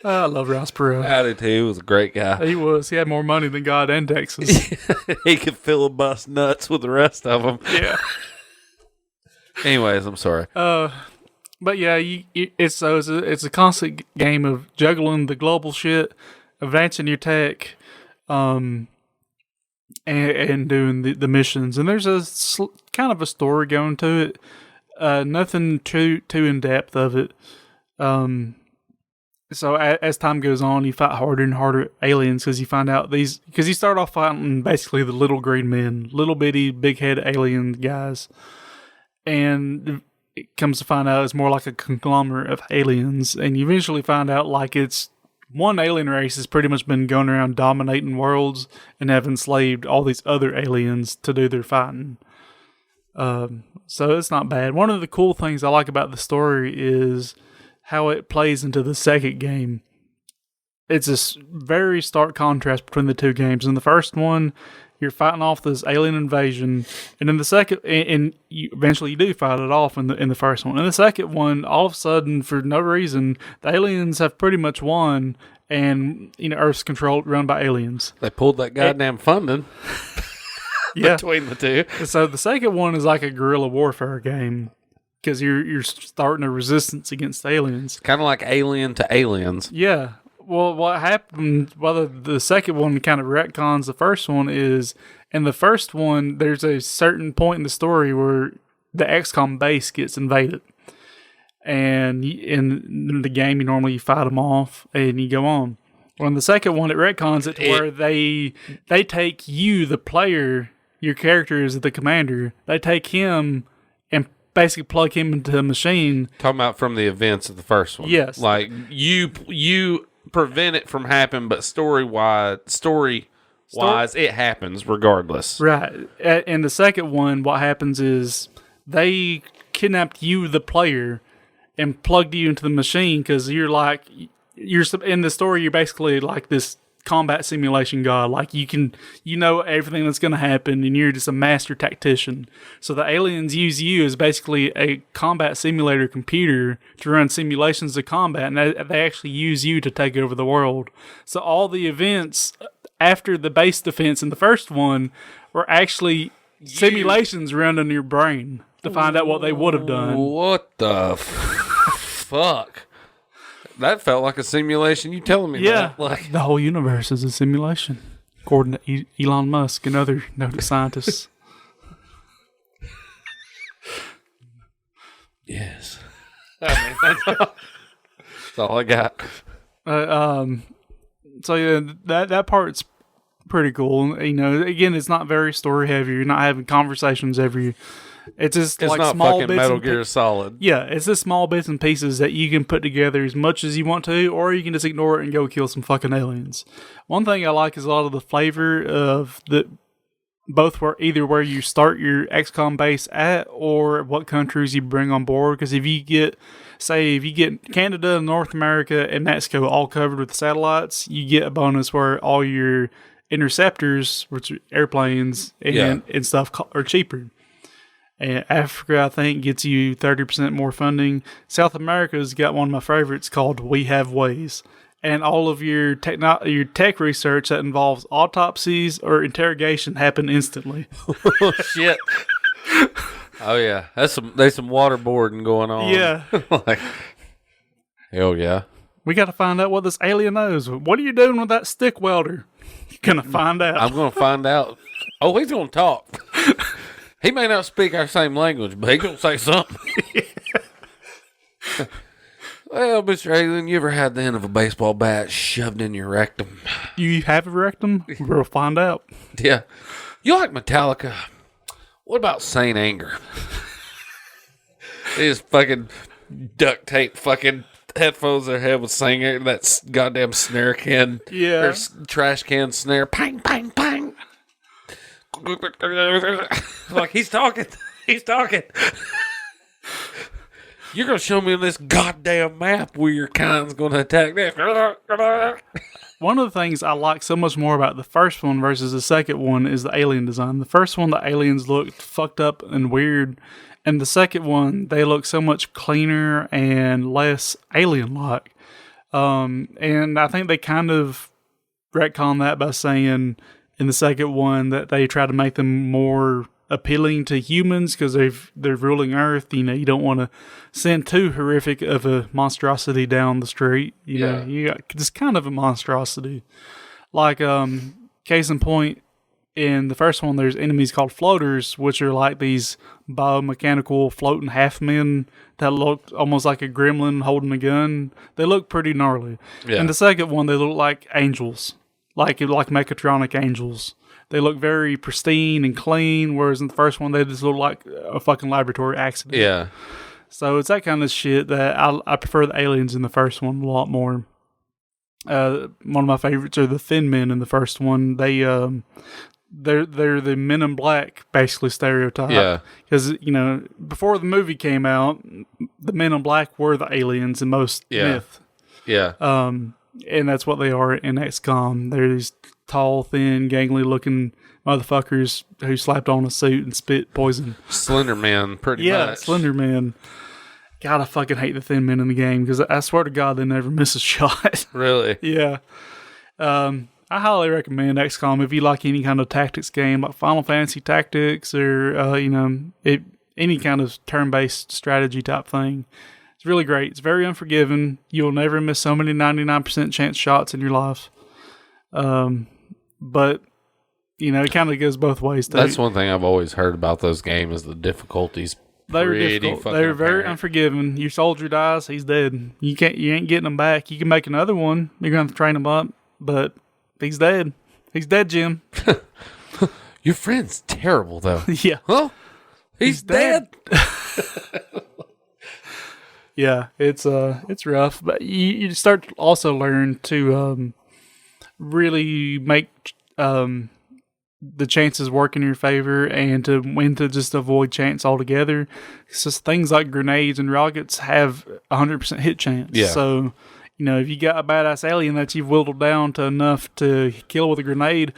I love Ross Perot. I do too. He was a great guy. He was. He had more money than God and Texas. He could filibust nuts with the rest of them. Yeah. Anyways, I'm sorry. But yeah, it's a constant game of juggling the global shit, advancing your tech, and doing the missions. And there's a kind of a story going to it. Nothing too in depth of it. So as time goes on, you fight harder and harder aliens because you find out because you start off fighting basically the little green men, little bitty, big head alien guys. And it comes to find out it's more like a conglomerate of aliens. And you eventually find out like it's one alien race has pretty much been going around dominating worlds and have enslaved all these other aliens to do their fighting. So it's not bad. One of the cool things I like about the story is how it plays into the second game. It's a very stark contrast between the two games. In the first one, you're fighting off this alien invasion, and in the second, and you eventually do fight it off in the first one. In the second one, all of a sudden, for no reason, the aliens have pretty much won, and Earth's controlled, run by aliens. They pulled that goddamn funding between the two. So the second one is like a guerrilla warfare game. Because you're starting a resistance against aliens. Kind of like Alien to Aliens. Yeah. Well, what happened, the second one kind of retcons the first one is, in the first one, there's a certain point in the story where the XCOM base gets invaded. And in the game, you fight them off and you go on. Well, in the second one, it retcons it to where they take you, the player, your character is the commander, they take him and basically plug him into a machine. Talking about from the events of the first one. Yes. Like, you prevent it from happening, but story-wise, it happens regardless. Right. In the second one, what happens is they kidnapped you, the player, and plugged you into the machine because you're in the story, you're basically like this combat simulation god. Like you know everything that's going to happen, and you're just a master tactician. So the aliens use you as basically a combat simulator computer to run simulations of combat, and they actually use you to take over the world. So all the events after the base defense in the first one were actually simulations run in your brain to find out what they would have done. What the fuck? That felt like a simulation. You telling me that? Like, the whole universe is a simulation, according to Elon Musk and other noted scientists. Yes. I mean, that's all I got. So yeah, that part's pretty cool. You know, again, it's not very story heavy. You're not having conversations It's just it's like not small fucking bits Metal Gear Solid. Yeah, it's just small bits and pieces that you can put together as much as you want to, or you can just ignore it and go kill some fucking aliens. One thing I like is a lot of the flavor of both either where you start your XCOM base at or what countries you bring on board. Because if you get Canada, North America, and Mexico all covered with satellites, you get a bonus where all your interceptors, which are airplanes and stuff, are cheaper. And Africa, I think, gets you 30% more funding. South America's got one of my favorites called We Have Ways. And all of your tech research that involves autopsies or interrogation happen instantly. Oh, shit. Oh, yeah. There's some waterboarding going on. Yeah. Like, hell yeah. We got to find out what this alien knows. What are you doing with that stick welder? You're going to find out. I'm going to find out. Oh, he's going to talk. He may not speak our same language, but he's going to say something. Well, Mr. Alien, you ever had the end of a baseball bat shoved in your rectum? You have a rectum? We'll find out. Yeah. You like Metallica? What about Saint Anger? They just fucking duct tape fucking headphones their head with Saint Anger, that goddamn snare can. Yeah. Or trash can snare. Pang, pang, pang. Like, he's talking. He's talking. You're going to show me on this goddamn map where your kind's going to attack this. One of the things I like so much more about the first one versus the second one is the alien design. The first one, the aliens looked fucked up and weird. And the second one, they look so much cleaner and less alien-like. And I think they kind of retcon that by saying in the second one that they try to make them more appealing to humans because they're ruling Earth. You know, you don't want to send too horrific of a monstrosity down the street. You know, you got just kind of a monstrosity. Like, case in point, in the first one, there's enemies called floaters, which are like these biomechanical floating half men that look almost like a gremlin holding a gun. They look pretty gnarly. Yeah. In the second one, they look like angels. Like mechatronic angels. They look very pristine and clean, whereas in the first one, they just look like a fucking laboratory accident. Yeah. So it's that kind of shit that I prefer the aliens in the first one a lot more. One of my favorites are the thin men in the first one. They're the Men in Black, basically, stereotype. Yeah. Because, you know, before the movie came out, the Men in Black were the aliens in most myth. Yeah. And that's what they are in XCOM. They're these tall, thin, gangly-looking motherfuckers who slapped on a suit and spit poison. Slender Man, pretty much. Yeah, Slender Man. God, I fucking hate the thin men in the game because I swear to God they never miss a shot. Really? Yeah. I highly recommend XCOM if you like any kind of tactics game, like Final Fantasy Tactics or, any kind of turn-based strategy type thing. It's really great. It's very unforgiving. You'll never miss so many 99% chance shots in your life. But, you know, it kind of goes both ways. That's one thing I've always heard about those games is the difficulties. They're difficult. They're very unforgiving. Your soldier dies, he's dead. You ain't getting him back. You can make another one. You're going to have to train him up, but he's dead. He's dead, Jim. Your friend's terrible, though. Yeah. Huh? He's dead. Yeah, it's rough, but you start to also learn to really make the chances work in your favor and to when to just avoid chance altogether. So things like grenades and rockets have 100% hit chance. Yeah. So if you got a badass alien that you've whittled down to enough to kill with a grenade,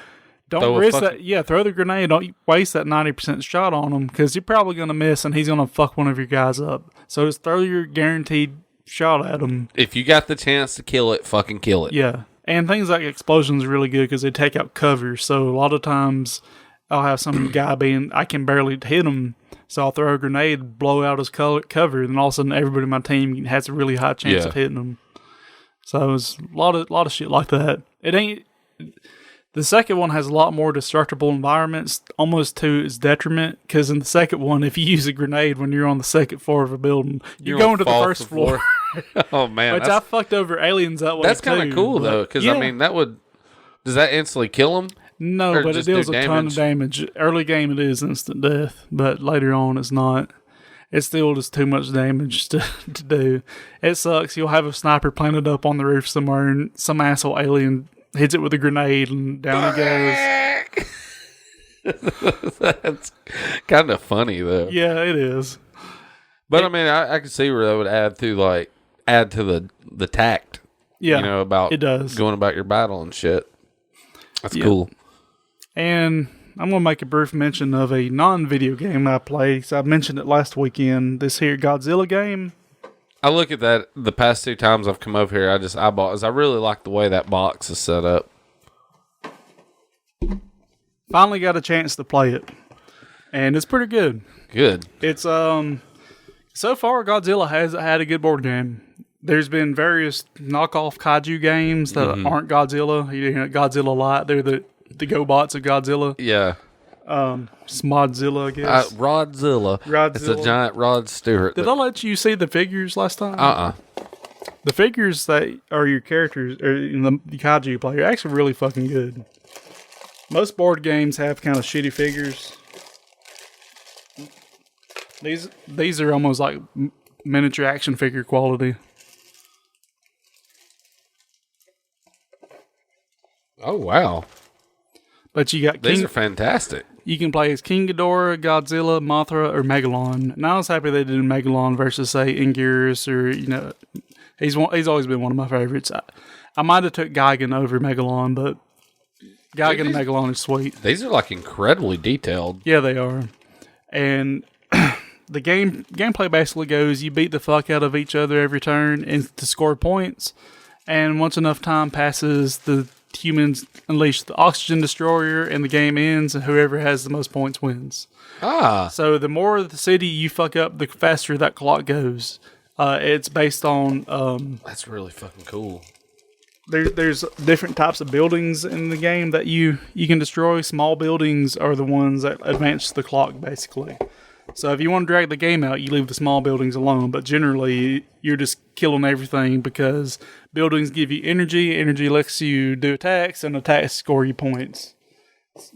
don't risk that. Yeah, throw the grenade. Don't waste that 90% shot on him because you're probably going to miss and he's going to fuck one of your guys up. So just throw your guaranteed shot at him. If you got the chance to kill it, fucking kill it. Yeah. And things like explosions are really good because they take out cover. So a lot of times I'll have some guy I can barely hit him. So I'll throw a grenade, blow out his cover, and then all of a sudden everybody in my team has a really high chance of hitting him. So it's a lot of shit like that. The second one has a lot more destructible environments, almost to its detriment, because in the second one, if you use a grenade when you're on the second floor of a building, you're going to the first floor. Oh, man. Which I fucked over aliens that way, that's kind of cool, though, because, does that instantly kill them? No, but it deals a ton of damage. Early game, it is instant death, but later on, it's not. It's still just too much damage to do. It sucks. You'll have a sniper planted up on the roof somewhere, and some asshole alien hits it with a grenade, and down it goes. That's kind of funny, though. Yeah, it is. But, I can see where that would add to the tact. Yeah, about it does. Going about your battle and shit. That's cool. And I'm going to make a brief mention of a non-video game I played. So I mentioned it last weekend. This here Godzilla game. I look at that the past 2 times I've come over here. I just eyeball because I really like the way that box is set up. Finally got a chance to play it, and it's pretty good. Good. It's so far Godzilla has had a good board game. There's been various knockoff kaiju games that aren't Godzilla. Godzilla Light. They're the GoBots of Godzilla. Yeah. Smodzilla, I guess. Rodzilla. It's a giant Rod Stewart. Did I let you see the figures last time? The figures that are your characters, or in the kaiju you play, are actually really fucking good. Most board games have kind of shitty figures. These are almost like miniature action figure quality. Oh, wow. But you got These are fantastic. You can play as King Ghidorah, Godzilla, Mothra, or Megalon. And I was happy they did Megalon versus, say, Anguirus, or, he's always been one of my favorites. I might have took Gigan over Megalon, but Gigan and Megalon are sweet. These are, incredibly detailed. Yeah, they are. And the gameplay basically goes, you beat the fuck out of each other every turn and to score points. And once enough time passes, the humans unleash the oxygen destroyer and the game ends, and whoever has the most points wins. So the more of the city you fuck up, the faster that clock goes. It's based on that's really fucking cool. There's different types of buildings in the game that you can destroy. Small buildings are the ones that advance the clock, basically. So if you want to drag the game out, you leave the small buildings alone. But generally, you're just killing everything because buildings give you energy. Energy lets you do attacks, and attacks score you points.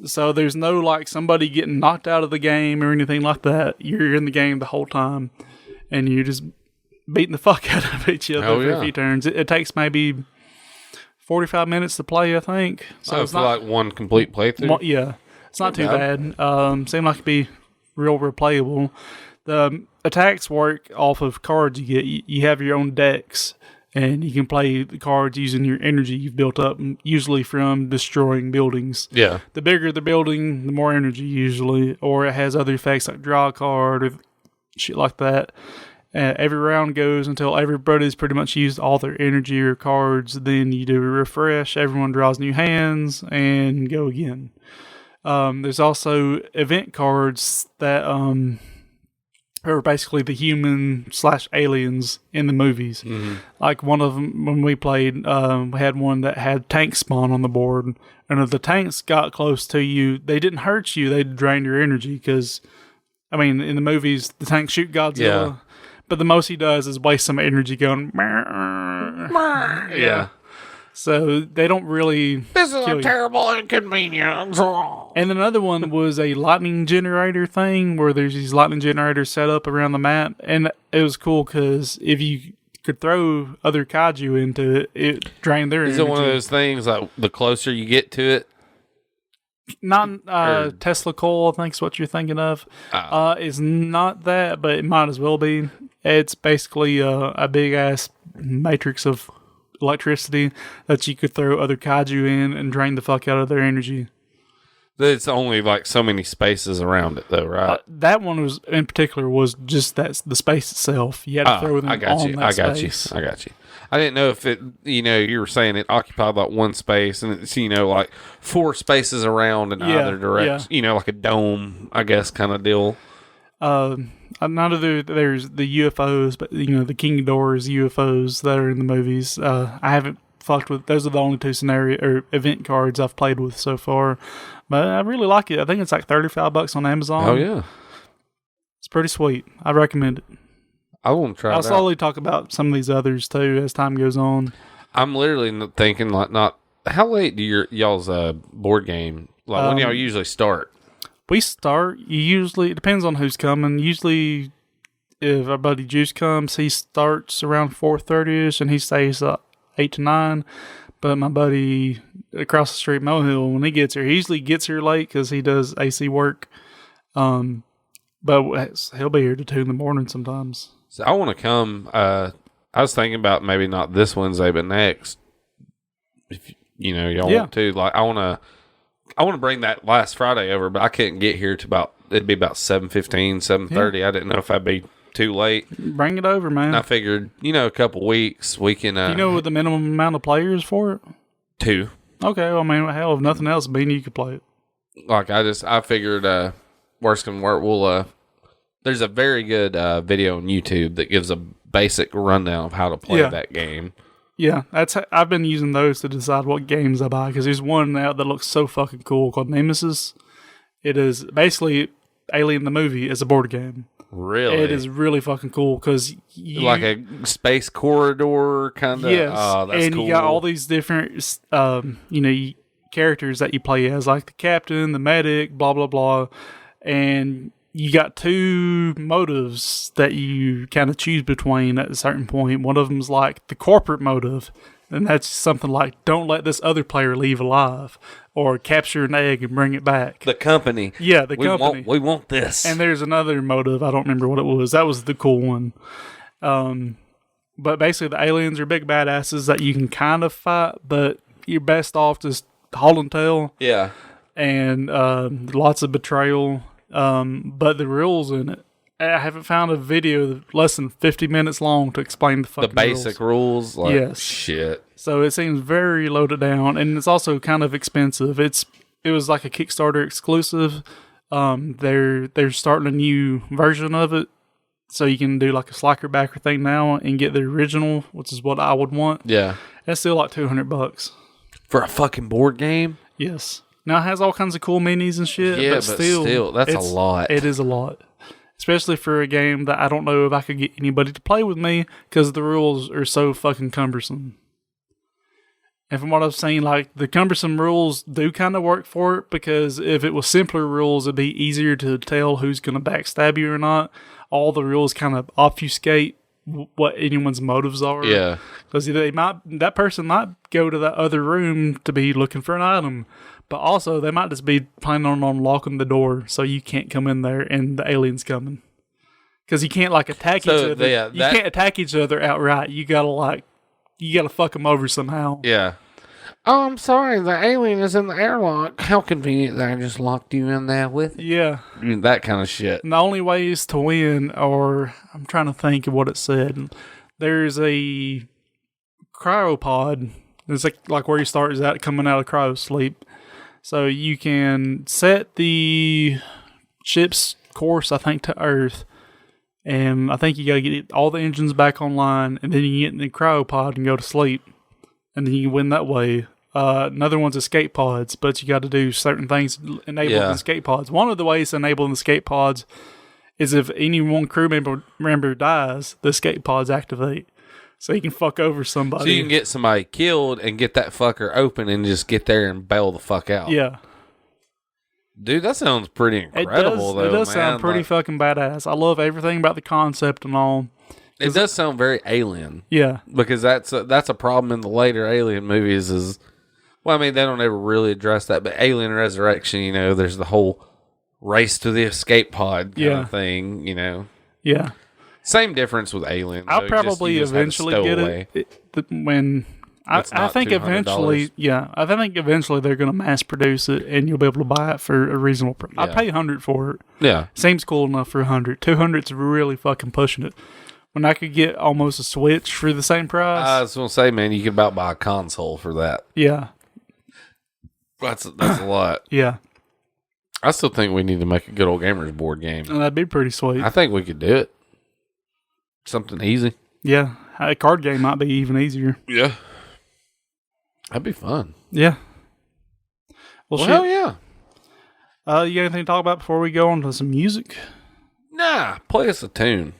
So there's no somebody getting knocked out of the game or anything like that. You're in the game the whole time, and you're just beating the fuck out of each other for a few turns. It takes maybe 45 minutes to play, I think. So it's not one complete playthrough? Yeah. It's not too bad. Seemed like it'd be real replayable. The attacks work off of cards you get. You have your own decks, and you can play the cards using your energy you've built up, usually from destroying buildings. Yeah. The bigger the building, the more energy usually, or it has other effects like draw a card or shit like that. Every round goes until everybody's pretty much used all their energy or cards. Then you do a refresh, everyone draws new hands, and go again. There's also event cards that are basically the human/aliens in the movies. Mm-hmm. Like one of them, when we played, we had one that had tanks spawn on the board. And if the tanks got close to you, they didn't hurt you, they drained your energy. Because, in the movies, the tanks shoot Godzilla. Yeah. But the most he does is waste some energy going, yeah. So they don't really. This is a terrible inconvenience. And another one was a lightning generator thing where there's these lightning generators set up around the map. And it was cool because if you could throw other kaiju into it, it drained their energy. Is it one of those things like the closer you get to it? Not Tesla coil, I think is what you're thinking of. It's not that, but it might as well be. It's basically a big ass matrix of electricity that you could throw other kaiju in and drain the fuck out of their energy. It's only like so many spaces around it, though, right? That one was in particular was just the space itself. You had to throw them on that space. I got you. I didn't know if it, you were saying it occupied like one space and it's, like 4 spaces around in either direction, like a dome, I guess, kind of deal. None of there's the UFOs, but the King Doors UFOs that are in the movies. I haven't fucked with. Those are the only 2 scenario or event cards I've played with so far. But I really like it. I think it's like $35 on Amazon. Oh yeah, it's pretty sweet. I recommend it. I want to try. I'll slowly talk about some of these others too as time goes on. I'm literally thinking like, not how late do y'all's board game? Like when y'all usually start? We start usually. It depends on who's coming. Usually, if our buddy Juice comes, he starts around 4:30ish, and he stays 8 to 9. But my buddy across the street, Mohill, when he gets here, he usually gets here late because he does AC work. But he'll be here to 2 in the morning sometimes. So I want to come. I was thinking about maybe not this Wednesday, but next. If y'all want to, like, I want to bring that last Friday over, but I couldn't get here to it'd be about 7:15, 7:30. I didn't know if I'd be too late. Bring it over, man. And I figured, a couple weeks we can. Do you know what the minimum amount of players for it? 2. Okay, well, I mean, hell, if nothing else, me and you could play it. Like I figured, worst can work. We'll there's a very good video on YouTube that gives a basic rundown of how to play that game. Yeah, I've been using those to decide what games I buy, because there's one out that looks so fucking cool called Nemesis. It is basically Alien the movie as a board game. Really? It is really fucking cool because like a space corridor kind of. Yes, oh, that's and cool. You got all these different, characters that you play as, like the captain, the medic, blah blah blah, and you got 2 motives that you kind of choose between at a certain point. One of them's like the corporate motive, and that's something like don't let this other player leave alive, or capture an egg and bring it back. The company. Yeah, the company. We want this. And there's another motive. I don't remember what it was. That was the cool one. But basically the aliens are big badasses that you can kind of fight, but you're best off just hauling tail. Yeah. And lots of betrayal. But the rules in it, I haven't found a video less than 50 minutes long to explain the fucking basic rules. Like, yes. Shit. So it seems very loaded down, and it's also kind of expensive. It was like a Kickstarter exclusive. They're starting a new version of it, so you can do like a slacker backer thing now and get the original, which is what I would want. Yeah. That's still like $200 for a fucking board game. Yes. Now it has all kinds of cool minis and shit. Yeah, but still that's a lot. It is a lot. Especially for a game that I don't know if I could get anybody to play with me because the rules are so fucking cumbersome. And from what I've seen, like, the cumbersome rules do kind of work for it, because if it was simpler rules, it'd be easier to tell who's going to backstab you or not. All the rules kind of obfuscate what anyone's motives are. Yeah. Because that person might go to that other room to be looking for an item, but also they might just be planning on unlocking the door so you can't come in there and the alien's coming. Because you can't attack each other. You can't attack each other outright. You gotta fuck them over somehow. Yeah. Oh, I'm sorry. The alien is in the airlock. How convenient that I just locked you in there with. Yeah. That kind of shit. And the only ways to win are, I'm trying to think of what it said. There's a cryopod. It's like where you start is coming out of cryo sleep. So you can set the ship's course, I think, to Earth. And I think you got to get all the engines back online, and then you can get in the cryopod and go to sleep. And then you can win that way. Another one's escape pods, but you got to do certain things to enable the escape pods. One of the ways to enable the escape pods is if any one crew member dies, the escape pods activate. So you can fuck over somebody. So you can get somebody killed and get that fucker open and just get there and bail the fuck out. Yeah. Dude, that sounds pretty incredible, though. It does man. sound pretty fucking badass. I love everything about the concept and all. It does sound very Alien. Yeah. Because that's a problem in the later Alien movies is, well, I mean, they don't ever really address that, but Alien Resurrection, there's the whole race to the escape pod kind of thing, Yeah. Same difference with Alien. I'll probably eventually get it when I think eventually, I think eventually they're going to mass produce it, and you'll be able to buy it for a reasonable price. Yeah. I'd pay $100 for it. Yeah. Seems cool enough for $100. $200's really fucking pushing it. When I could get almost a Switch for the same price. I was going to say, man, you could about buy a console for that. Yeah. That's a lot. Yeah. I still think we need to make a Good Ole Gamers board game. That'd be pretty sweet. I think we could do it. Something easy. Yeah. A card game might be even easier. Yeah. That'd be fun. Yeah. Well, hell yeah. You got anything to talk about before we go on to some music? Nah, play us a tune.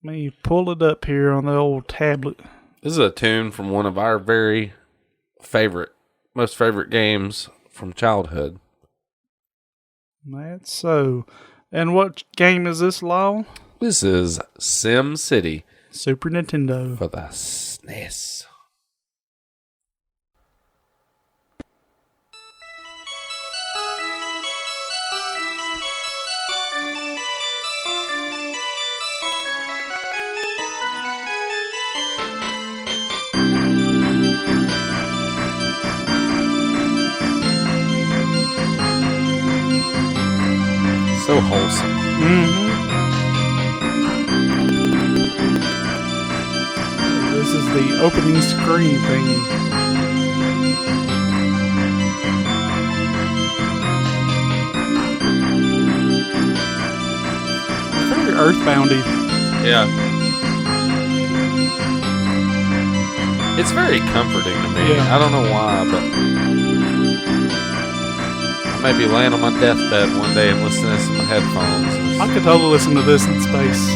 Let me pull it up here on the old tablet. This is a tune from one of our very most favorite games from childhood. That's so. And what game is this, Lyle? This is Sim City. Super Nintendo. For the SNES. So wholesome. Mm-hmm. This is the opening screen thing. Very earthboundy. Yeah. It's very comforting to me. Yeah. I don't know why, but I may be laying on my deathbed one day and listening to some headphones. I could totally listen to this in space.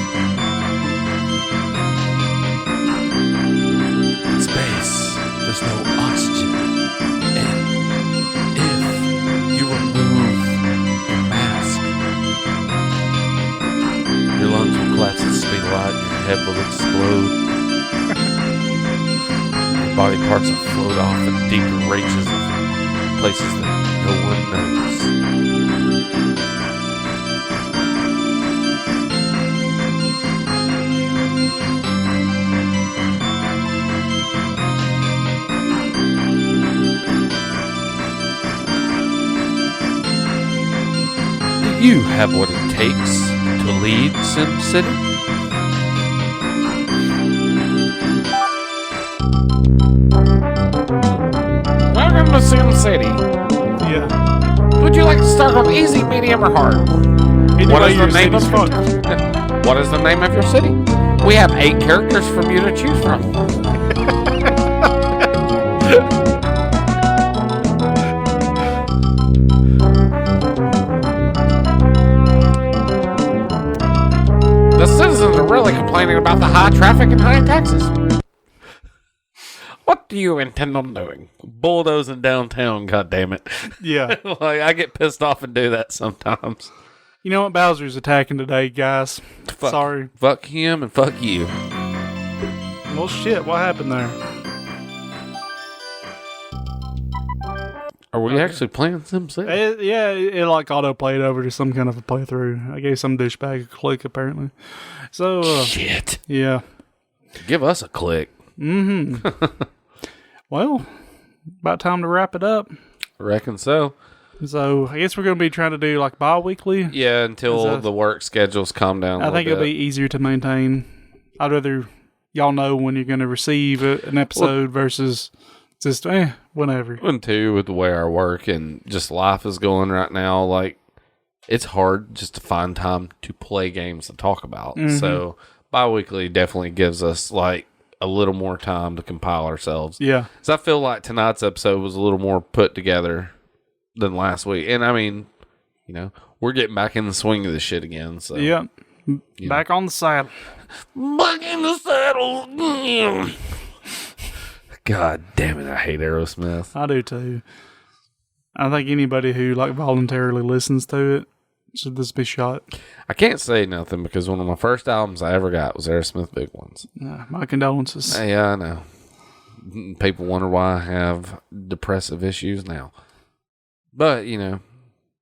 In space, there's no oxygen. And if you remove your mask, Your lungs will collapse at the speed of light, your head will explode. Your body parts will float off in deeper reaches of places that no one knows. Do you have what it takes to lead Sim City? Welcome to Sim City. Yeah. Would you like to start on easy, medium, or hard? What is the name of fun? What is the name of your city? We have 8 characters for you to choose from. The citizens are really complaining about the high traffic and high taxes. What do you intend on doing? Bulldozing downtown, goddammit. Yeah. Like, I get pissed off and do that sometimes. You know what? Bowser's attacking today, guys. Fuck. Sorry. Fuck him and fuck you. Well, shit. What happened there? Are we actually playing Sim City? It like auto-played over to some kind of a playthrough. I gave some douchebag a click, apparently. So, Shit. yeah. Give us a click. Mm-hmm. Well, about time to wrap it up. I reckon so. So, I guess we're going to be trying to do like bi-weekly. Yeah, until the work schedules calm down I think it'll be easier to maintain. I'd rather y'all know when you're going to receive an episode versus just, whenever. And too, with the way our work and just life is going right now, like, it's hard just to find time to play games to talk about. Mm-hmm. So, bi-weekly definitely gives us, like, a little more time to compile ourselves. Yeah. So I feel like tonight's episode was a little more put together than last week. And I mean, you know, we're getting back in the swing of this shit again. So yeah. Back on the saddle. Back in the saddle. God damn it, I hate Aerosmith. I do too. I think anybody who like voluntarily listens to it should just be shot. I can't say nothing because one of my first albums I ever got was Aerosmith Big Ones. My condolences. Yeah, I know. People wonder why I have depressive issues now. But, you know,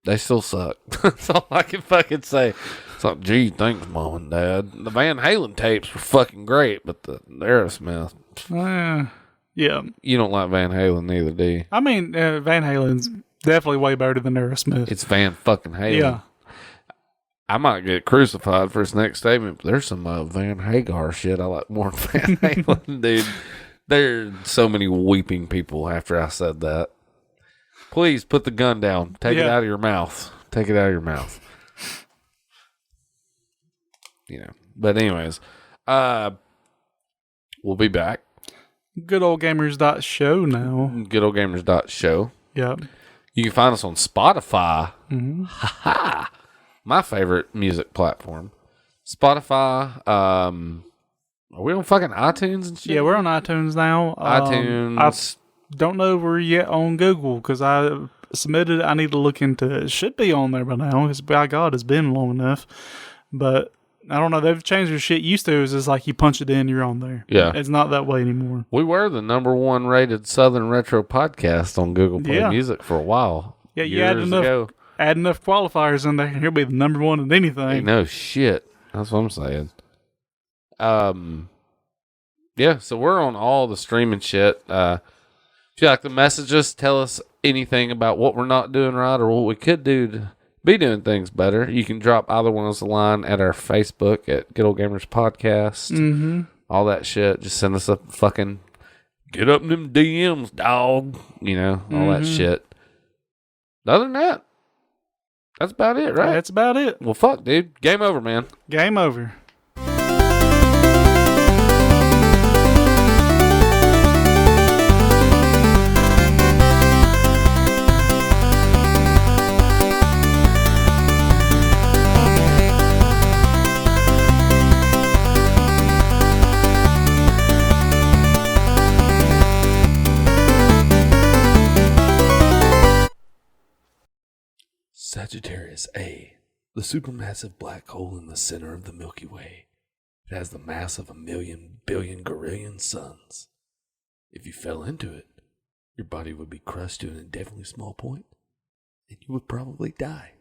they still suck. That's all I can fucking say. It's like, gee, thanks, Mom and Dad. The Van Halen tapes were fucking great, but the Aerosmith. Yeah. You don't like Van Halen neither, do you? I mean, Van Halen's definitely way better than Aerosmith. It's Van fucking Halen. Yeah. I might get crucified for his next statement, but there's some Van Hagar shit I like more than Van Halen, dude. There are so many weeping people after I said that. Please put the gun down. Take it out of your mouth. Take it out of your mouth. But anyways, we'll be back. GoodOleGamers.show now. GoodOleGamers.show. Yep. You can find us on Spotify. Mm-hmm. My favorite music platform. Spotify. Are we on fucking iTunes and shit? Yeah, we're on iTunes now. iTunes. I don't know if we're yet on Google because I submitted. I need to look into it. It should be on there by now because, by God, it's been long enough. But I don't know. They've changed their shit. Used to, is just like you punch it in, you're on there. Yeah. It's not that way anymore. We were the number one rated Southern Retro podcast on Google Play Music for a while. Yeah, you add enough qualifiers in there, and he'll be the number one in anything. Hey, no shit. That's what I'm saying. Yeah, so we're on all the streaming shit. If you like to message us, tell us anything about what we're not doing right or what we could do to be doing things better. You can drop either one of us a line at our Facebook at Good Ole Gamers Podcast. Mm-hmm. All that shit. Just send us a fucking get up in them DMs, dog. All that shit. Other than that, that's about it, right? That's about it. Well, fuck, dude. Game over, man. Game over. Sagittarius A, the supermassive black hole in the center of the Milky Way. It has the mass of 1,000,000,000,000 gorillion suns. If you fell into it, your body would be crushed to an indefinitely small point, and you would probably die.